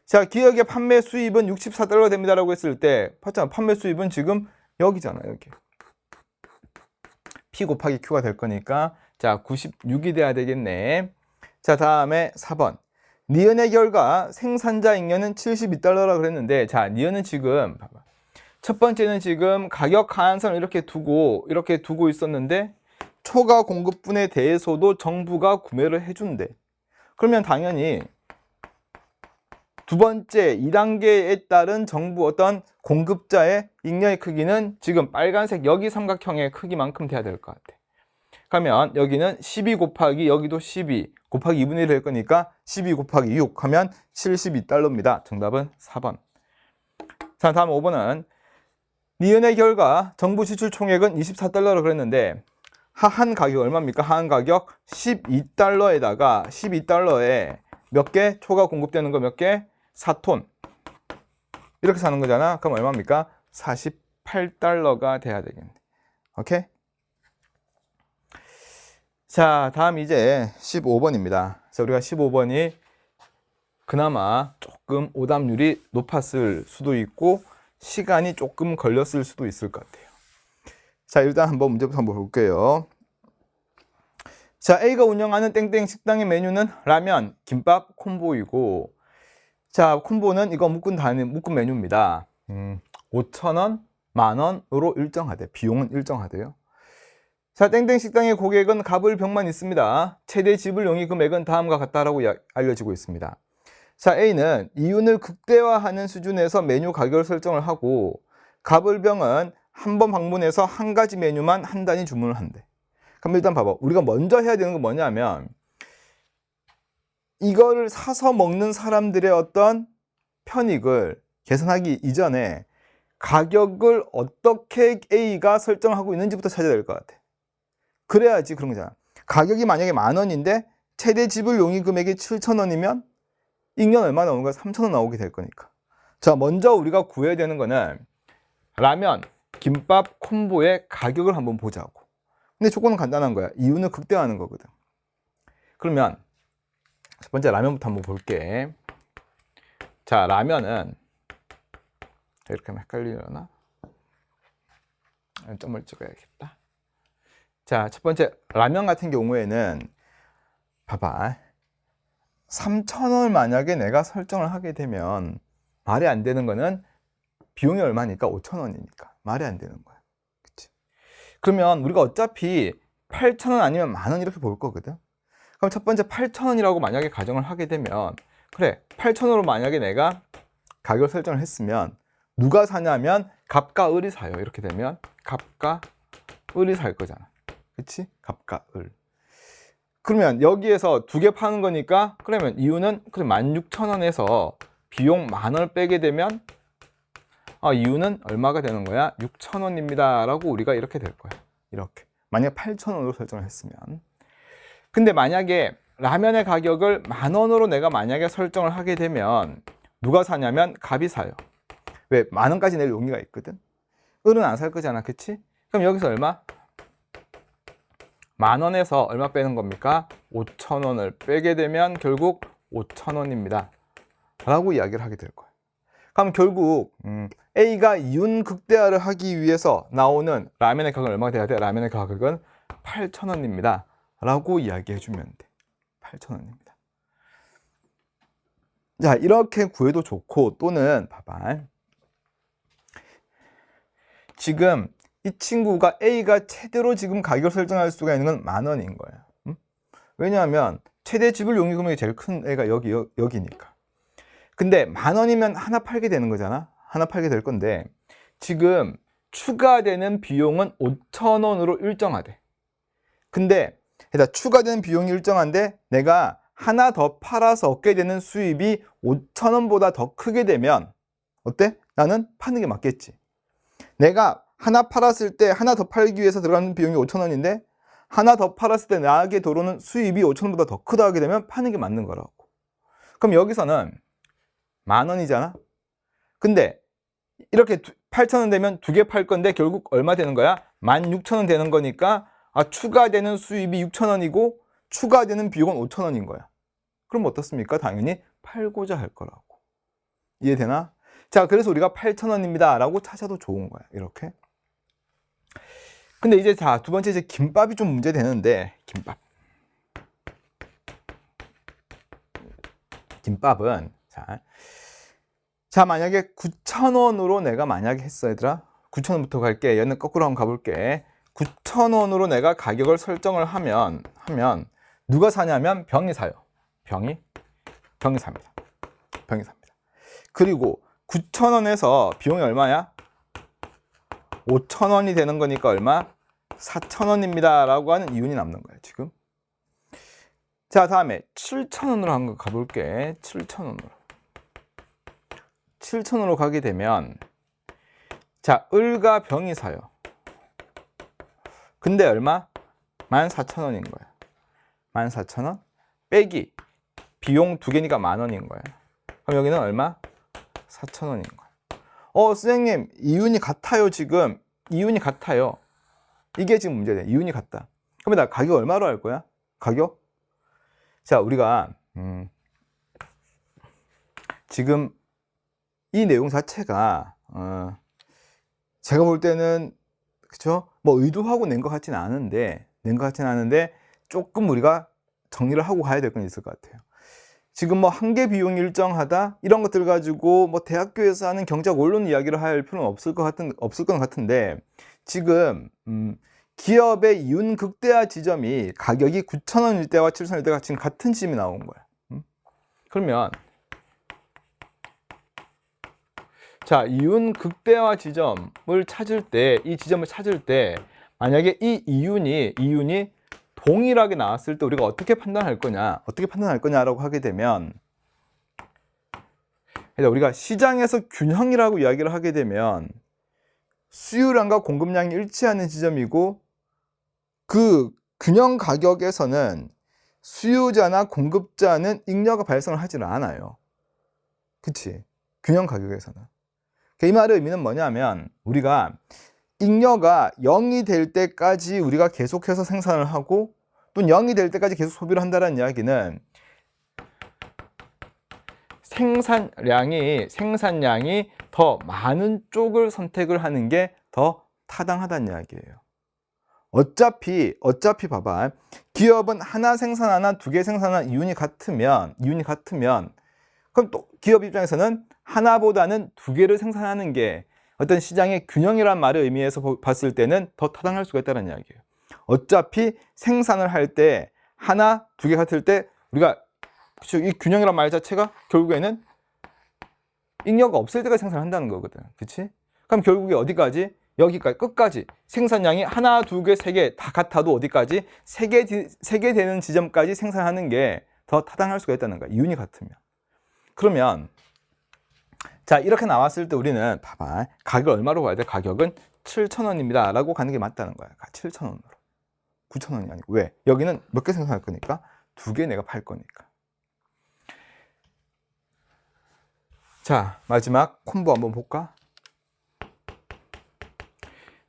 자, 기억의 판매 수입은 64달러 됩니다 라고 했을 때 봤잖아. 판매 수입은 지금 여기잖아. 여기. P 곱하기 Q가 될 거니까 자, 96이 돼야 되겠네. 자, 다음에 4번. 니은의 결과 생산자 잉여는 72달러라고 그랬는데 자, 니은은 지금 봐봐. 첫 번째는 지금 가격 하한선을 이렇게 두고 있었는데 초과 공급분에 대해서도 정부가 구매를 해준대. 그러면 당연히 두 번째 2단계에 따른 정부 어떤 공급자의 잉여의 크기는 지금 빨간색 여기 삼각형의 크기만큼 돼야 될 것 같아. 그러면 여기는 12 곱하기 여기도 12 곱하기 2분의 1 될 거니까 12 곱하기 6 하면 72달러입니다. 정답은 4번. 자, 다음 5번은 니은의 결과 정부 지출 총액은 24달러라고 그랬는데 하한 가격 얼마입니까? 하한 가격 12달러에다가 12달러에 몇 개? 초과 공급되는 거 몇 개? 4톤. 이렇게 사는 거잖아. 그럼 얼마입니까? 48달러가 돼야 되겠네. 오케이? 자, 다음 이제 15번입니다. 자, 우리가 15번이 그나마 조금 오답률이 높았을 수도 있고 시간이 조금 걸렸을 수도 있을 것 같아요. 자, 일단 한번 문제부터 한번 볼게요. 자, A가 운영하는 땡땡 식당의 메뉴는 라면, 김밥, 콤보이고 자, 콤보는 이거 묶은 메뉴입니다. 5,000원, 만원으로 일정하대. 비용은 일정하대요. 자, 땡땡 식당의 고객은 갑을 병만 있습니다. 최대 지불 용의 금액은 다음과 같다라고 알려지고 있습니다. 자, A는 이윤을 극대화하는 수준에서 메뉴 가격을 설정을 하고 갑을 병은 한 번 방문해서 한 가지 메뉴만 한 단위 주문을 한대. 그럼 일단 봐봐. 우리가 먼저 해야 되는 건 뭐냐면 이거를 사서 먹는 사람들의 어떤 편익을 개선하기 이전에 가격을 어떻게 A가 설정하고 있는지부터 찾아야 될 것 같아. 그래야지 그런 거잖아. 가격이 만약에 10,000원인데 최대 지불 용의 금액이 7,000원이면 잉여는 얼마 나오는 거야? 3,000원 나오게 될 거니까. 자, 먼저 우리가 구해야 되는 거는 라면, 김밥, 콤보의 가격을 한번 보자고. 근데 조건은 간단한 거야. 이윤을 극대화하는 거거든. 그러면 첫 번째 라면부터 한번 볼게. 자, 라면은 이렇게 하면 헷갈리려나? 점을 찍어야겠다. 자, 첫 번째 라면 같은 경우에는 봐봐. 3,000원 만약에 내가 설정을 하게 되면 말이 안 되는 거는 비용이 얼마니까? 5,000원이니까 말이 안 되는 거야. 그치? 그러면 우리가 어차피 8,000원 아니면 10,000원 이렇게 볼 거거든. 그럼 첫 번째 8,000원이라고 만약에 가정을 하게 되면 그래 8,000원으로 만약에 내가 가격을 설정을 했으면 누가 사냐면 갑과 을이 사요. 이렇게 되면 갑과 을이 살 거잖아. 그치? 갑과 을. 그러면 여기에서 두 개 파는 거니까 그러면 이유는 16,000원에서 비용 10,000원을 빼게 되면 이유는 얼마가 되는 거야? 6,000원입니다 라고 우리가 이렇게 될 거야. 이렇게 만약에 8,000원으로 설정을 했으면. 근데 만약에 라면의 가격을 10,000원으로 내가 만약에 설정을 하게 되면 누가 사냐면 갑이 사요. 왜? 10,000원까지 낼 용의가 있거든. 을은 안 살 거잖아. 그치? 그럼 여기서 얼마? 10,000원에서 얼마 빼는 겁니까? 5,000원을 빼게 되면 결국 5,000원입니다 라고 이야기를 하게 될 거예요. 그럼 결국 A가 이윤 극대화를 하기 위해서 나오는 라면의 가격은 얼마가 돼야 돼? 라면의 가격은 8,000원입니다 라고 이야기해 주면 돼. 8,000원입니다. 자, 이렇게 구해도 좋고 또는 봐봐. 지금 이 친구가 A가 최대로 지금 가격을 설정할 수가 있는 건 10,000원인 거야. 왜냐하면 최대 지불 용의 금액이 제일 큰 애가 여기니까. 근데 10,000원이면 하나 팔게 되는 거잖아. 하나 팔게 될 건데 지금 추가되는 비용은 5,000원으로 일정하대. 근데 추가되는 비용이 일정한데 내가 하나 더 팔아서 얻게 되는 수입이 5,000원보다 더 크게 되면 어때? 나는 파는 게 맞겠지. 내가 하나 팔았을 때 하나 더 팔기 위해서 들어가는 비용이 5,000원인데 하나 더 팔았을 때 나에게 들어오는 수입이 5,000원보다 더 크다 하게 되면 파는 게 맞는 거라고. 그럼 여기서는 10,000원이잖아. 근데 이렇게 8,000원 되면 두 개 팔 건데 결국 얼마 되는 거야? 16,000원 되는 거니까 추가되는 수입이 6,000원이고 추가되는 비용은 5,000원인 거야. 그럼 어떻습니까? 당연히 팔고자 할 거라고. 이해되나? 자, 그래서 우리가 8,000원입니다 라고 찾아도 좋은 거야. 이렇게. 근데 이제 자, 두 번째 이제 김밥이 좀 문제 되는데, 김밥은 자 만약에 9,000원으로 내가 만약에 했어 얘들아. 9,000원부터 갈게. 얘는 거꾸로 한번 가볼게. 9,000원으로 내가 가격을 설정을 하면 누가 사냐면 병이 사요. 병이 삽니다. 그리고 9,000원에서 비용이 얼마야? 5,000원이 되는 거니까 얼마? 4,000원입니다 라고 하는 이윤이 남는 거야 지금. 자, 다음에 7,000원으로 한번 가볼게. 7,000원으로 가게 되면 자, 을과 병이 사요. 근데 얼마? 14,000원인 거야. 14,000원 빼기 비용 두 개니까 10,000원인 거야. 그럼 여기는 얼마? 4,000원인 거야. 선생님 이윤이 같아요. 지금 이윤이 같아요. 이게 지금 문제돼. 이윤이 같다. 그럼 나 가격 얼마로 할 거야? 가격? 자, 우리가 지금 이 내용 자체가 제가 볼 때는 그쵸? 뭐 의도하고 낸 것 같지는 않은데 조금 우리가 정리를 하고 가야 될 건 있을 것 같아요. 지금 뭐 한계 비용이 일정하다 이런 것들 가지고 뭐 대학교에서 하는 경제학 원론 이야기를 할 필요는 없을 것 같은데 지금 기업의 이윤 극대화 지점이 가격이 9,000원일 때와 7,000원일 때가 지금 같은 지점이 나온 거야. 그러면 자, 이윤 극대화 지점을 찾을 때, 이 지점을 찾을 때 만약에 이 이윤이 동일하게 나왔을 때 우리가 어떻게 판단할 거냐라고 하게 되면 우리가 시장에서 균형이라고 이야기를 하게 되면 수요량과 공급량이 일치하는 지점이고 그 균형 가격에서는 수요자나 공급자는 잉여가 발생을 하지는 않아요. 그치? 균형 가격에서는. 이 말의 의미는 뭐냐면 우리가 잉여가 0이 될 때까지 우리가 계속해서 생산을 하고 또는 0이 될 때까지 계속 소비를 한다는 이야기는 생산량이 더 많은 쪽을 선택을 하는 게 더 타당하다는 이야기예요. 어차피 봐봐. 기업은 하나 생산하나 두 개 생산하나 이윤이 같으면 그럼 또 기업 입장에서는 하나보다는 두 개를 생산하는 게 어떤 시장의 균형이란 말의 의미에서 봤을 때는 더 타당할 수가 있다는 이야기예요. 어차피 생산을 할 때 하나, 두 개 같을 때 우리가 이 균형이란 말 자체가 결국에는 잉여가 없을 때까지 생산을 한다는 거거든. 그치? 그럼 결국에 어디까지? 여기까지 끝까지 생산량이 하나, 두 개, 세 개 다 같아도 어디까지? 세 개 되는 지점까지 생산하는 게 더 타당할 수가 있다는 거야. 이윤이 같으면. 그러면 자, 이렇게 나왔을 때 우리는 봐봐. 가격을 얼마로 봐야 돼? 가격은 7,000원입니다 라고 가는 게 맞다는 거야. 7,000원으로. 9,000원이 아니고. 왜? 여기는 몇 개 생산할 거니까? 두 개 내가 팔 거니까. 자, 마지막 콤보 한번 볼까?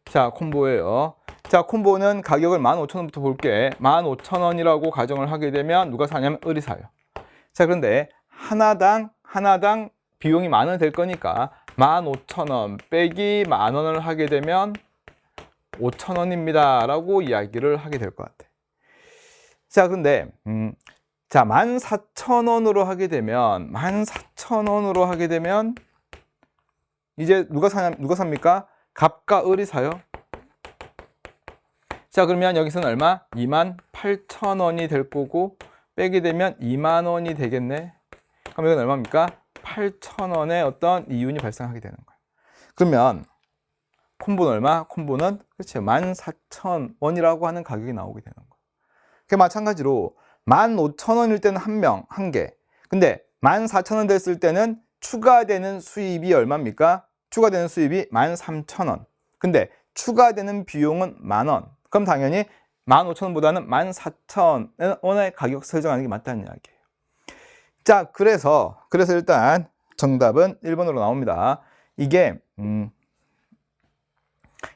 자, 콤보예요. 자, 콤보는 가격을 15,000원부터 볼게. 15,000원이라고 가정을 하게 되면 누가 사냐면 을이 사요. 자, 그런데 하나당 비용이 10,000원 될 거니까 15,000원 빼기 10,000원을 하게 되면 5,000원입니다 라고 이야기를 하게 될 것 같아. 자, 그런데 자, 14,000원으로 하게 되면 이제 누가 삽니까? 갑과 을이 사요. 자, 그러면 여기서는 얼마? 28,000원이 될 거고 빼게 되면 20,000원이 되겠네. 그럼 이건 얼마입니까? 8,000원의 어떤 이윤이 발생하게 되는 거예요. 그러면 콤보는 얼마? 콤보는 그렇죠. 14,000원이라고 하는 가격이 나오게 되는 거예요. 그 마찬가지로 15,000원일 때는 한 명, 한 개. 근데 14,000원 됐을 때는 추가되는 수입이 얼마입니까? 추가되는 수입이 13,000원. 근데 추가되는 비용은 10,000원. 그럼 당연히 15,000원보다는 14,000원의 가격 설정하는 게 맞다는 이야기예요. 자, 그래서 일단 정답은 1번으로 나옵니다. 이게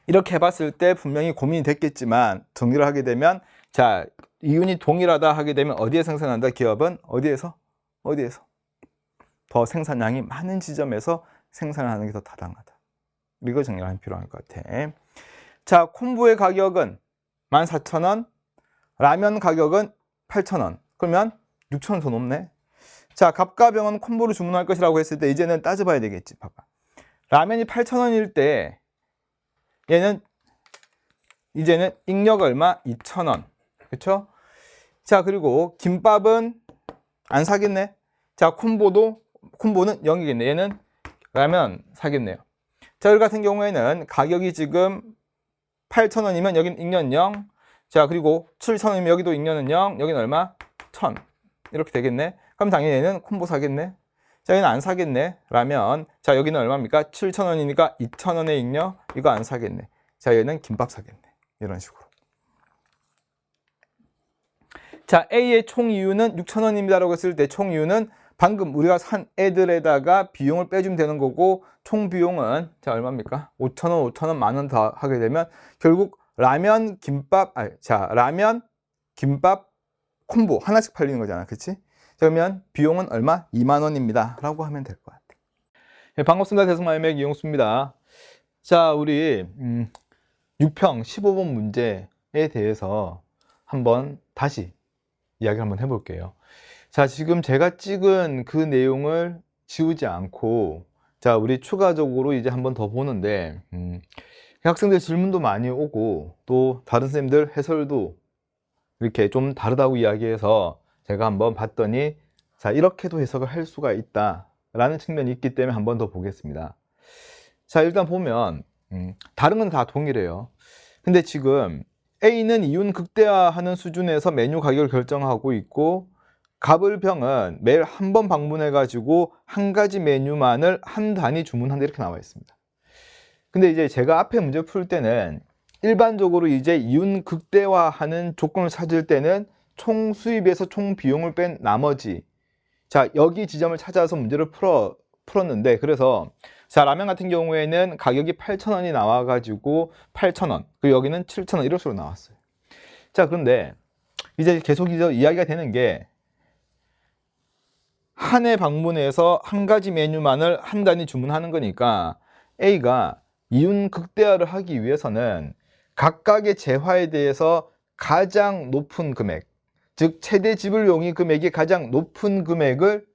이렇게 해봤을 때 분명히 고민이 됐겠지만 정리를 하게 되면, 자, 이윤이 동일하다 하게 되면 어디에 생산한다? 기업은 어디에서 더 생산량이 많은 지점에서 생산을 하는 게 더 타당하다. 이거 정리가 필요할 것 같아. 자, 콤보의 가격은 14,000원, 라면 가격은 8,000원. 그러면 6,000원 더 높네. 자, 갑과 병은 콤보로 주문할 것이라고 했을 때 이제는 따져봐야 되겠지. 봐봐. 라면이 8,000원일 때 얘는 이제는 익력 얼마? 2,000원. 그렇죠? 자, 그리고 김밥은 안 사겠네. 자, 콤보는 0이겠네. 얘는 라면 사겠네요. 자, 여기 같은 경우에는 가격이 지금 8,000원이면 여긴 익년 0. 자, 그리고 7,000원이면 여기도 익년은 0. 여기는 얼마? 1,000. 이렇게 되겠네. 그럼 당연히 얘는 콤보 사겠네. 자, 얘는 안 사겠네. 라면. 자, 여기는 얼마입니까? 7,000원이니까 2,000원의 익력. 이거 안 사겠네. 자, 얘는 김밥 사겠네. 이런 식으로. 자, A의 총 이윤은 6,000원입니다 라고 했을 때 총 이윤은 방금 우리가 산 애들에다가 비용을 빼주면 되는 거고, 총 비용은 자, 얼마입니까? 5,000원, 5,000원, 만원 더 하게 되면 결국 라면, 김밥, 라면, 김밥, 콤보 하나씩 팔리는 거잖아. 그치? 그러면 비용은 얼마? 20,000원입니다 라고 하면 될 것 같아. 네, 반갑습니다. 대성마이맥 이용수입니다. 자, 우리 6평 15번 문제에 대해서 한번 다시 이야기를 한번 해볼게요. 자, 지금 제가 찍은 그 내용을 지우지 않고, 자, 우리 추가적으로 이제 한번 더 보는데, 학생들 질문도 많이 오고, 또 다른 선생님들 해설도 이렇게 좀 다르다고 이야기해서 제가 한번 봤더니, 자, 이렇게도 해석을 할 수가 있다라는 측면이 있기 때문에 한번 더 보겠습니다. 자, 일단 보면, 다른 건 다 동일해요. 근데 지금 A는 이윤 극대화하는 수준에서 메뉴 가격을 결정하고 있고, 갑을병은 매일 한 번 방문해 가지고 한 가지 메뉴만을 한 단위 주문한다 이렇게 나와 있습니다. 근데 이제 제가 앞에 문제 풀 때는 일반적으로 이제 이윤 극대화하는 조건을 찾을 때는 총 수입에서 총 비용을 뺀 나머지, 자, 여기 지점을 찾아서 문제를 풀었는데, 그래서 자, 라면 같은 경우에는 가격이 8,000원이 나와 가지고 8,000원, 그리고 여기는 7,000원 이런 식으로 나왔어요. 자, 그런데 이제 계속 이야기가 되는 게, 한 해 방문해서 한 가지 메뉴만을 한 단위 주문하는 거니까 A가 이윤 극대화를 하기 위해서는 각각의 재화에 대해서 가장 높은 금액, 즉 최대 지불 용의 금액이 가장 높은 금액을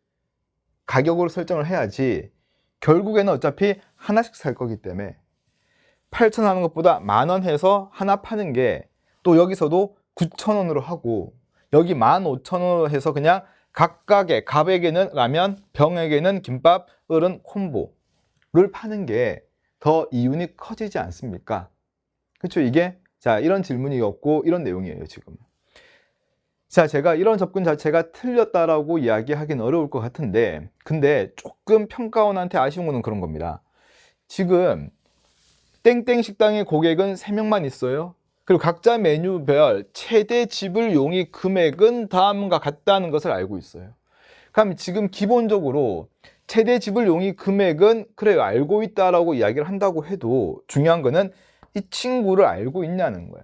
가격으로 설정을 해야지, 결국에는 어차피 하나씩 살 거기 때문에 8,000원 하는 것보다 10,000원 해서 하나 파는 게, 또 여기서도 9,000원으로 하고 여기 15,000원으로 해서 그냥 각각의, 갑에게는 라면, 병에게는 김밥, 을은 콤보를 파는 게 더 이윤이 커지지 않습니까? 그렇죠? 이게, 자, 이런 질문이었고 이런 내용이에요 지금. 자, 제가 이런 접근 자체가 틀렸다라고 이야기하기는 어려울 것 같은데, 근데 조금 평가원한테 아쉬운 거는 그런 겁니다. 지금 땡땡 식당의 고객은 3명만 있어요. 그리고 각자 메뉴별 최대 지불 용의 금액은 다음과 같다는 것을 알고 있어요. 그럼 지금 기본적으로 최대 지불 용의 금액은 그래요, 알고 있다라고 이야기를 한다고 해도 중요한 거는 이 친구를 알고 있냐는 거야.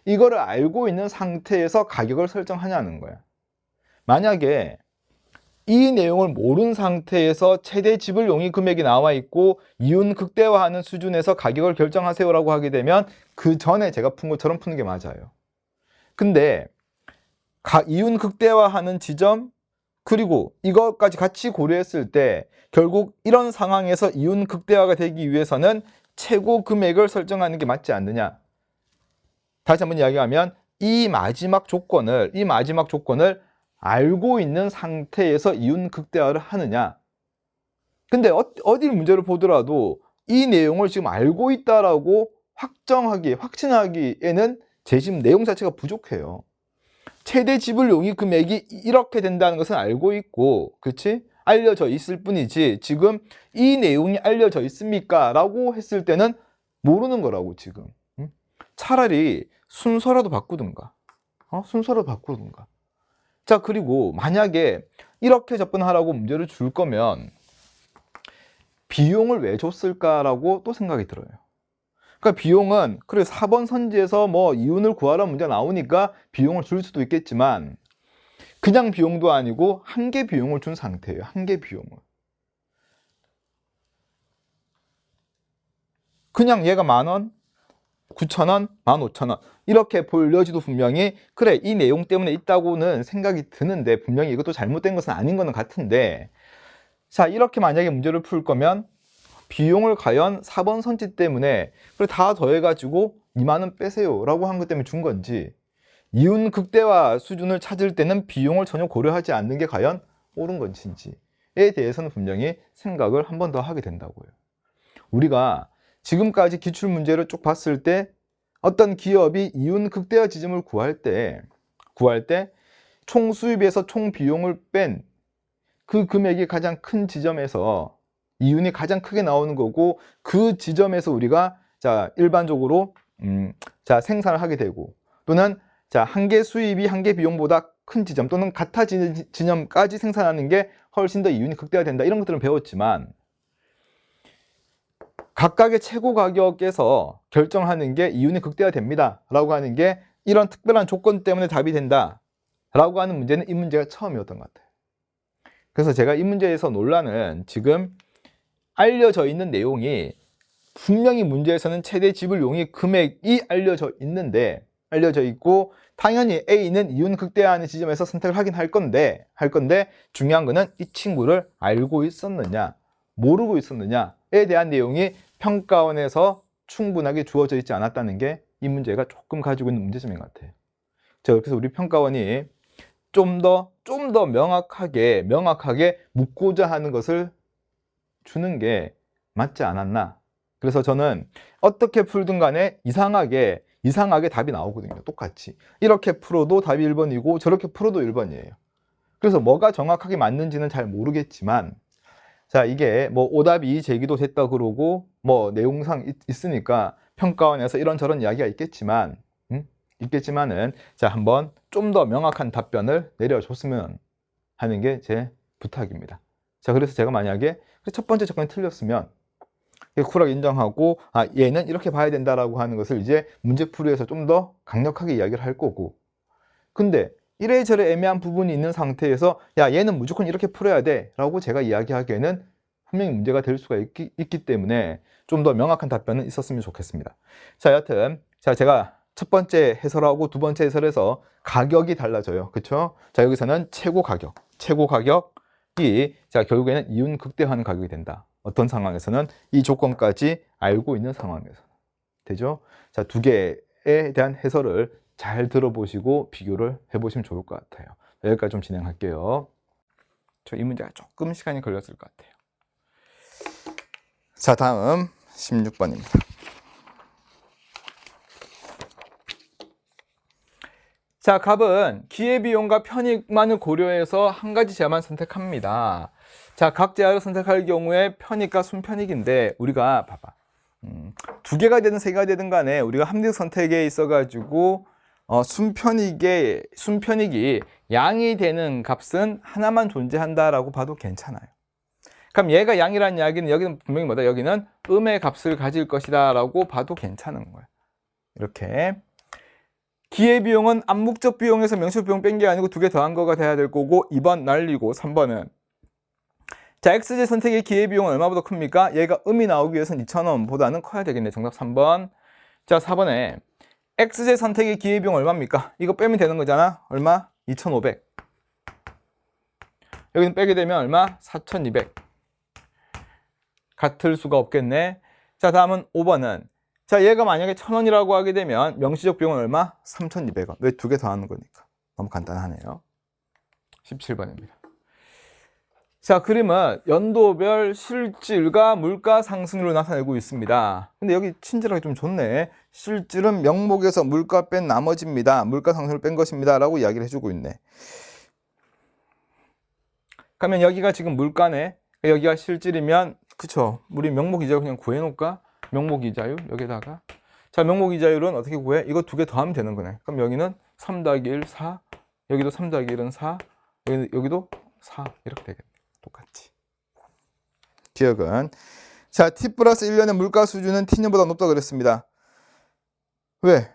이거를 알고 있는 상태에서 가격을 설정하냐는 거야. 만약에 이 내용을 모르는 상태에서 최대 지불 용의 금액이 나와 있고 이윤 극대화하는 수준에서 가격을 결정하세요라고 하게 되면 그 전에 제가 푼 것처럼 푸는 게 맞아요. 근데 이윤 극대화하는 지점, 그리고 이것까지 같이 고려했을 때 결국 이런 상황에서 이윤 극대화가 되기 위해서는 최고 금액을 설정하는 게 맞지 않느냐. 다시 한번 이야기하면 이 마지막 조건을 알고 있는 상태에서 이윤 극대화를 하느냐. 근데 어디 문제를 보더라도 이 내용을 지금 알고 있다라고 확신하기에는 제 지금 내용 자체가 부족해요. 최대 지불 용의 금액이 이렇게 된다는 것은 알고 있고, 그치? 알려져 있을 뿐이지 지금 이 내용이 알려져 있습니까? 라고 했을 때는 모르는 거라고 지금. 응? 차라리 순서라도 바꾸든가. 순서라도 바꾸든가. 자, 그리고 만약에 이렇게 접근하라고 문제를 줄 거면 비용을 왜 줬을까라고 또 생각이 들어요. 그러니까 비용은 그래 4번 선지에서 뭐 이윤을 구하라 문제 나오니까 비용을 줄 수도 있겠지만 그냥 비용도 아니고 한계 비용을 준 상태예요. 한계 비용을. 그냥 얘가 10,000원, 9,000원, 15,000원 이렇게 보여지도 분명히 그래 이 내용 때문에 있다고는 생각이 드는데 분명히 이것도 잘못된 것은 아닌 것은 같은데 자 이렇게 만약에 문제를 풀 거면 비용을 과연 4번 선지 때문에 그래 다 더해가지고 20,000원 빼세요 라고 한 것 때문에 준 건지 이윤 극대화 수준을 찾을 때는 비용을 전혀 고려하지 않는 게 과연 옳은 건지에 대해서는 분명히 생각을 한 번 더 하게 된다고요. 우리가 지금까지 기출문제를 쭉 봤을 때 어떤 기업이 이윤 극대화 지점을 구할 때 총 수입에서 총 비용을 뺀 그 금액이 가장 큰 지점에서 이윤이 가장 크게 나오는 거고 그 지점에서 우리가 자 일반적으로 자 생산을 하게 되고 또는 자 한계 수입이 한계 비용보다 큰 지점 또는 같아지는 지점까지 생산하는 게 훨씬 더 이윤이 극대화된다 이런 것들은 배웠지만 각각의 최고 가격에서 결정하는 게 이윤이 극대화됩니다 라고 하는 게 이런 특별한 조건 때문에 답이 된다 라고 하는 문제는 이 문제가 처음이었던 것 같아요. 그래서 제가 이 문제에서 논란은 지금 알려져 있는 내용이 분명히 문제에서는 최대 지불 용의 금액이 알려져 있고 당연히 A는 이윤 극대화하는 지점에서 선택을 하긴 할 건데 중요한 거는 이 친구를 알고 있었느냐 모르고 있었느냐에 대한 내용이 평가원에서 충분하게 주어져 있지 않았다는 게 이 문제가 조금 가지고 있는 문제점인 것 같아요. 자, 그래서 우리 평가원이 좀 더 명확하게 묻고자 하는 것을 주는 게 맞지 않았나. 그래서 저는 어떻게 풀든 간에 이상하게 답이 나오거든요. 똑같이. 이렇게 풀어도 답이 1번이고 저렇게 풀어도 1번이에요. 그래서 뭐가 정확하게 맞는지는 잘 모르겠지만 자 이게 뭐 오답이 제기도 됐다 그러고 뭐 내용상 있으니까 평가원에서 이런저런 이야기가 있겠지만은 자 한번 좀 더 명확한 답변을 내려줬으면 하는 게 제 부탁입니다. 자 그래서 제가 만약에 첫 번째 접근이 틀렸으면 쿨하게 인정하고 아 얘는 이렇게 봐야 된다라고 하는 것을 이제 문제풀이에서 좀 더 강력하게 이야기를 할 거고 근데 이래저래 애매한 부분이 있는 상태에서 야 얘는 무조건 이렇게 풀어야 돼 라고 제가 이야기하기에는 분명히 문제가 될 수가 있기 때문에 좀 더 명확한 답변은 있었으면 좋겠습니다. 자 여하튼 자 제가 첫 번째 해설하고 두 번째 해설에서 가격이 달라져요. 그쵸? 자 여기서는 최고 가격이 자 결국에는 이윤 극대화하는 가격이 된다. 어떤 상황에서는 이 조건까지 알고 있는 상황에서 되죠? 자 두 개에 대한 해설을 잘 들어보시고 비교를 해보시면 좋을 것 같아요. 여기까지 좀 진행할게요. 저 이 문제가 조금 시간이 걸렸을 것 같아요. 자 다음 16번입니다. 자 값은 기회비용과 편익만을 고려해서 한 가지 제만 선택합니다. 자 각 제하를 선택할 경우에 편익과 순편익인데 우리가 봐봐 두 개가 되든 세 개가 되든 간에 우리가 합리적 선택에 있어 가지고 순편익이 양이 되는 값은 하나만 존재한다라고 봐도 괜찮아요. 그럼 얘가 양이라는 이야기는 여기는 분명히 뭐다? 여기는 음의 값을 가질 것이다 라고 봐도 괜찮은 거예요. 이렇게 기회비용은 암묵적 비용에서 명시적 비용 뺀 게 아니고 두 개 더한 거가 돼야 될 거고 2번 날리고 3번은 자 X제 선택의 기회비용은 얼마보다 큽니까? 얘가 음이 나오기 위해서는 2,000원보다는 커야 되겠네. 정답 3번. 자 4번에 X제 선택의 기회비용 얼마입니까? 이거 빼면 되는 거잖아. 얼마? 2,500. 여기는 빼게 되면 얼마? 4,200. 같을 수가 없겠네. 자 다음은 5번은 자 얘가 만약에 1,000원이라고 하게 되면 명시적 비용은 얼마? 3,200원. 왜 두 개 더하는 거니까. 너무 간단하네요. 17번입니다. 자, 그림은 연도별 실질과 물가 상승률을 나타내고 있습니다. 근데 여기 친절하게 좀 좋네. 실질은 명목에서 물가 뺀 나머지입니다. 물가 상승률을 뺀 것입니다. 라고 이야기를 해주고 있네. 그러면 여기가 지금 물가네. 여기가 실질이면, 그쵸. 우리 명목이자율 그냥 구해놓을까? 명목이자율, 여기다가. 자, 명목이자율은 어떻게 구해? 이거 두 개 더하면 되는 거네. 그럼 여기는 3-1, 4. 여기도 3-1은 4. 여기도 4. 이렇게 되겠네. 똑같이. 기억은. 자, t 플러스 1년의 물가 수준은 t년보다 높다 그랬습니다. 왜?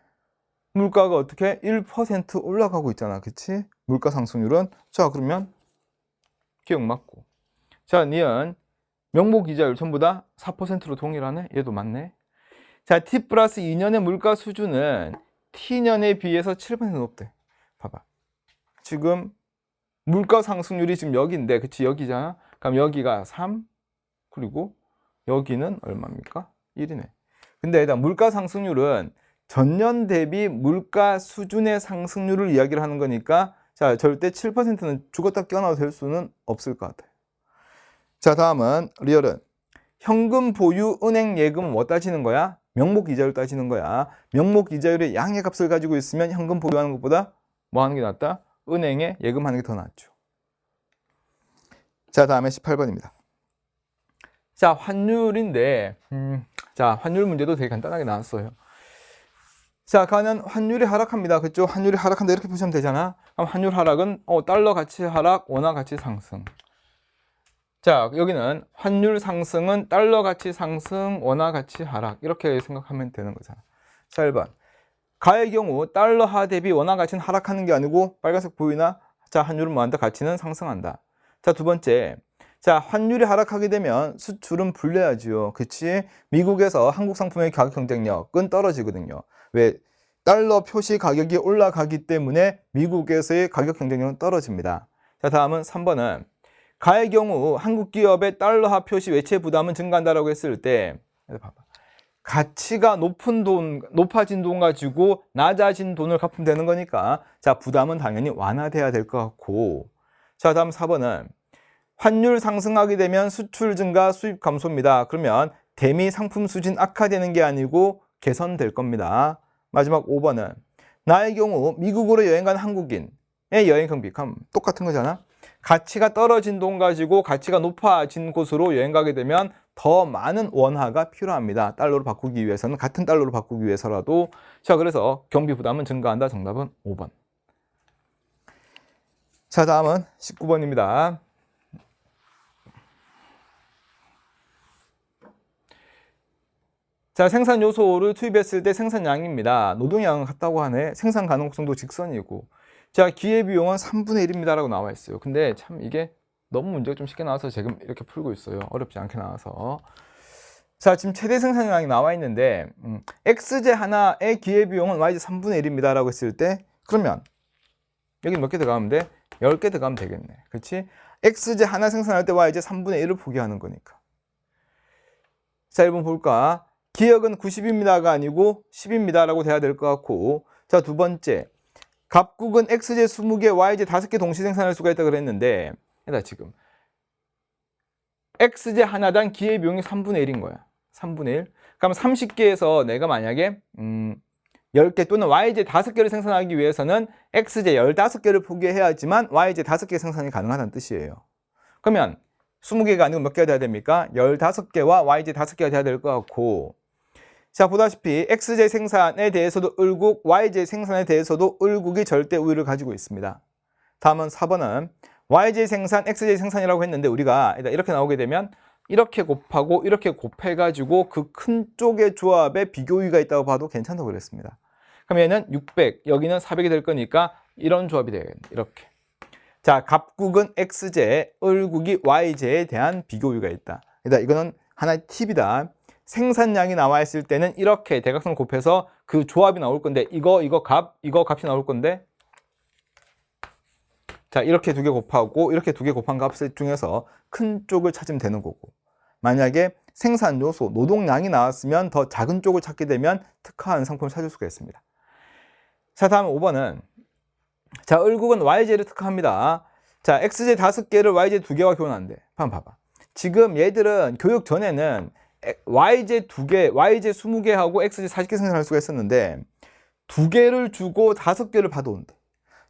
물가가 어떻게? 1% 올라가고 있잖아. 그치? 물가 상승률은. 자, 그러면 기억 맞고. 자, 니은 명목 이자율 전부 다 4%로 동일하네. 얘도 맞네. 자, t 플러스 2년의 물가 수준은 t년에 비해서 7% 높대. 봐봐. 지금 물가 상승률이 지금 여기인데, 그치? 여기잖아. 그럼 여기가 3, 그리고 여기는 얼마입니까? 1이네. 근데 일단 물가 상승률은 전년 대비 물가 수준의 상승률을 이야기를 하는 거니까, 자, 절대 7%는 죽었다 깨어나도 될 수는 없을 것 같아요. 자, 다음은 리얼은 현금 보유 은행 예금은 뭐 따지는 거야? 명목 이자율 따지는 거야. 명목 이자율의 양의 값을 가지고 있으면 현금 보유하는 것보다 뭐 하는 게 낫다? 은행에 예금하는 게 더 낫죠. 자, 다음에 18번입니다. 자, 환율인데, 자, 환율 문제도 되게 간단하게 나왔어요. 자, 가는 환율이 하락합니다. 그죠? 환율이 하락한다 이렇게 보시면 되잖아. 그럼 환율 하락은 달러 가치 하락, 원화 가치 상승. 자, 여기는 환율 상승은 달러 가치 상승, 원화 가치 하락 이렇게 생각하면 되는 거잖아. 자, 1번. 가의 경우 달러화 대비 원화 가치는 하락하는 게 아니고 빨간색 보이나? 자, 환율은 뭐한다? 가치는 상승한다. 자, 두 번째. 자, 환율이 하락하게 되면 수출은 불려야지요. 그치? 미국에서 한국 상품의 가격 경쟁력은 떨어지거든요. 왜? 달러 표시 가격이 올라가기 때문에 미국에서의 가격 경쟁력은 떨어집니다. 자, 다음은 3번은 가의 경우 한국 기업의 달러화 표시 외채 부담은 증가한다라고 했을 때, 봐봐. 가치가 높아진 돈 가지고 낮아진 돈을 갚으면 되는 거니까, 자, 부담은 당연히 완화돼야 될 것 같고. 자, 다음 4번은 환율 상승하게 되면 수출 증가, 수입 감소입니다. 그러면 대미 상품 수준 악화되는 게 아니고 개선될 겁니다. 마지막 5번은 나의 경우 미국으로 여행 간 한국인의 여행 경비, 똑같은 거잖아. 가치가 떨어진 돈 가지고 가치가 높아진 곳으로 여행 가게 되면 더 많은 원화가 필요합니다. 달러로 바꾸기 위해서는, 같은 달러로 바꾸기 위해서라도. 자, 그래서 경비 부담은 증가한다. 정답은 5번. 자, 다음은 19번입니다. 자, 생산 요소를 투입했을 때 생산량입니다. 노동량은 같다고 하네. 생산 가능성도 직선이고. 자, 기회비용은 3분의 1입니다 라고 나와 있어요. 근데 참 이게 너무 문제가 좀 쉽게 나와서 지금 이렇게 풀고 있어요. 어렵지 않게 나와서. 자, 지금 최대 생산량이 나와 있는데 X제 하나의 기회비용은 Y제 3분의 1입니다 라고 했을 때, 그러면 여기 몇 개 들어가면 돼? 10개 들어가면 되겠네. 그렇지? X제 하나 생산할 때 Y제 3분의 1을 포기하는 거니까. 자, 1번 볼까? 기억은 90입니다가 아니고 10입니다 라고 돼야 될 것 같고. 자, 두 번째. 갑국은 X제 20개, Y제 5개 동시 생산할 수가 있다 그랬는데, 지금 X제 하나당 기회비용이 3분의 1인 거야. 3분의 1. 그럼 30개에서 내가 만약에 10개 또는 Y제 5개를 생산하기 위해서는 X제 15개를 포기해야지만 Y제 5개 생산이 가능하다는 뜻이에요. 그러면 20개가 아니고 몇 개가 돼야 됩니까? 15개와 Y제 5개가 돼야 될 것 같고. 자, 보다시피 X제 생산에 대해서도 을국, Y제 생산에 대해서도 을국이 절대 우위를 가지고 있습니다. 다음은 4번은 Y제 생산, X제 생산이라고 했는데 우리가 이렇게 나오게 되면 이렇게 곱하고 이렇게 곱해가지고 그 큰 쪽의 조합에 비교우위가 있다고 봐도 괜찮다고 그랬습니다. 그럼 얘는 600, 여기는 400이 될 거니까 이런 조합이 되겠네. 이렇게. 자, 갑국은 X제, 을국이 Y제에 대한 비교우위가 있다. 이거는 하나의 팁이다. 생산량이 나와 있을 때는 이렇게 대각선을 곱해서 그 조합이 나올 건데, 이거 값이 나올 건데, 자, 이렇게 두 개 곱하고 이렇게 두 개 곱한 값을 중에서 큰 쪽을 찾으면 되는 거고, 만약에 생산 요소, 노동량이 나왔으면 더 작은 쪽을 찾게 되면 특화한 상품을 찾을 수가 있습니다. 자, 다음 5번은 자, 을국은 Y제를 특화합니다. 자, xj 5개를 yj 2개와 교환한대. 한번 봐봐. 지금 얘들은 교육 전에는 yj 2개, yj 20개하고 xj 40개 생산할 수가 있었는데 2개를 주고 5개를 받아온대.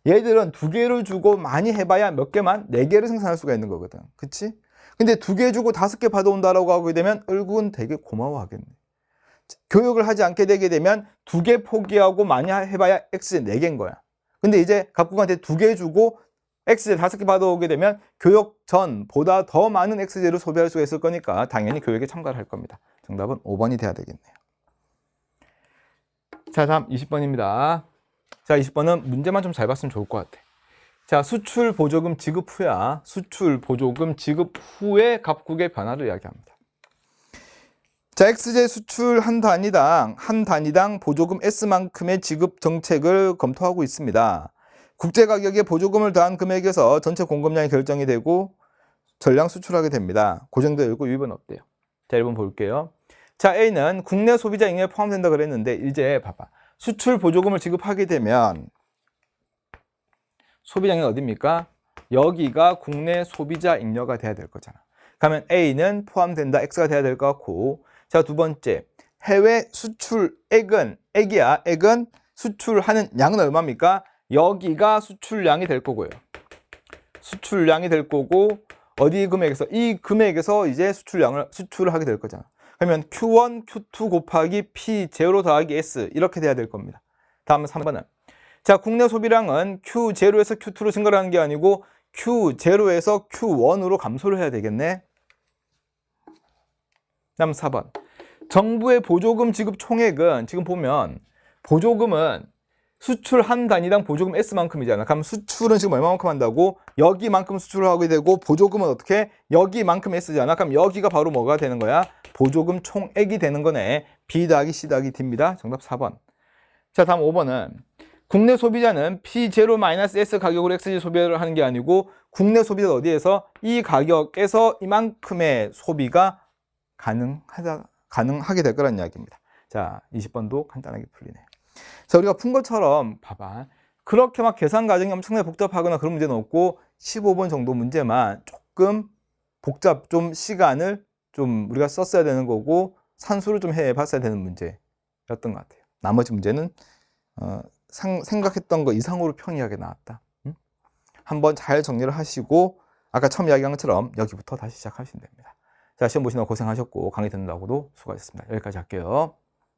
얘들은 2개를 주고 많이 해봐야 몇 개만? 4개를 생산할 수가 있는 거거든. 그치? 근데 2개 주고 5개 받아온다라고 하게 되면 얼굴은 되게 고마워하겠네. 교육을 하지 않게 되게 되면 2개 포기하고 많이 해봐야 xj 4개인 거야. 근데 이제 갑국한테 2개 주고 xj 5개 받아오게 되면 교육 전보다 더 많은 xj를 소비할 수가 있을 거니까 당연히 교육에 참가를 할 겁니다. 정답은 5번이 돼야 되겠네요. 자, 다음 20번입니다. 자, 20번은 문제만 좀 잘 봤으면 좋을 것 같아. 자, 수출 보조금 지급 후야. 수출 보조금 지급 후의 갑국의 변화를 이야기합니다. 자, xj 수출 한 단위당 보조금 S만큼의 지급 정책을 검토하고 있습니다. 국제 가격에 보조금을 더한 금액에서 전체 공급량이 결정이 되고 전량 수출하게 됩니다. 고정되어 있고 유입은 없대요. 자, 1번 볼게요. 자, A는 국내 소비자 잉여에 포함된다 그랬는데 이제 봐봐. 수출 보조금을 지급하게 되면 소비자 잉여 어디입니까? 여기가 국내 소비자 잉여가 돼야 될 거잖아. 그러면 A는 포함된다, X가 돼야 될 것 같고, 자, 두 번째, 해외 수출액은 액은 수출하는 양은 얼마입니까? 여기가 수출량이 될 거고요. 수출량이 될 거고 어디 금액에서? 이 금액에서 이제 수출을 하게 될 거잖아. 그러면 Q1, Q2 곱하기 P0 더하기 S 이렇게 돼야 될 겁니다. 다음 3번은 자, 국내 소비량은 Q0에서 Q2로 증가를 하는 게 아니고 Q0에서 Q1으로 감소를 해야 되겠네. 다음 4번 정부의 보조금 지급 총액은 지금 보면 보조금은 수출 한 단위당 보조금 S만큼이잖아. 그럼 수출은 지금 얼마만큼 한다고? 여기만큼 수출을 하게 되고 보조금은 어떻게? 여기만큼 S잖아. 그럼 여기가 바로 뭐가 되는 거야? 보조금 총액이 되는 거네. B 더하기 C 더하기 D입니다. 정답 4번. 자, 다음 5번은 국내 소비자는 P0-S 가격으로 XG 소비를 하는 게 아니고 국내 소비자 어디에서? 이 가격에서 이만큼의 소비가 가능하게 될 거란 이야기입니다. 자, 20번도 간단하게 풀리네요. 자, 우리가 푼 것처럼 봐봐. 그렇게 막 계산 과정이 엄청나게 복잡하거나 그런 문제는 없고 15번 정도 문제만 조금 좀 시간을 좀 우리가 썼어야 되는 거고 산수를 좀 해봤어야 되는 문제였던 것 같아요. 나머지 문제는 생각했던 거 이상으로 평이하게 나왔다. 응? 한번 잘 정리를 하시고 아까 처음 이야기한 것처럼 여기부터 다시 시작하시면 됩니다. 자, 시험 보시느라 고생하셨고 강의 듣는다고도 수고하셨습니다. 여기까지 할게요.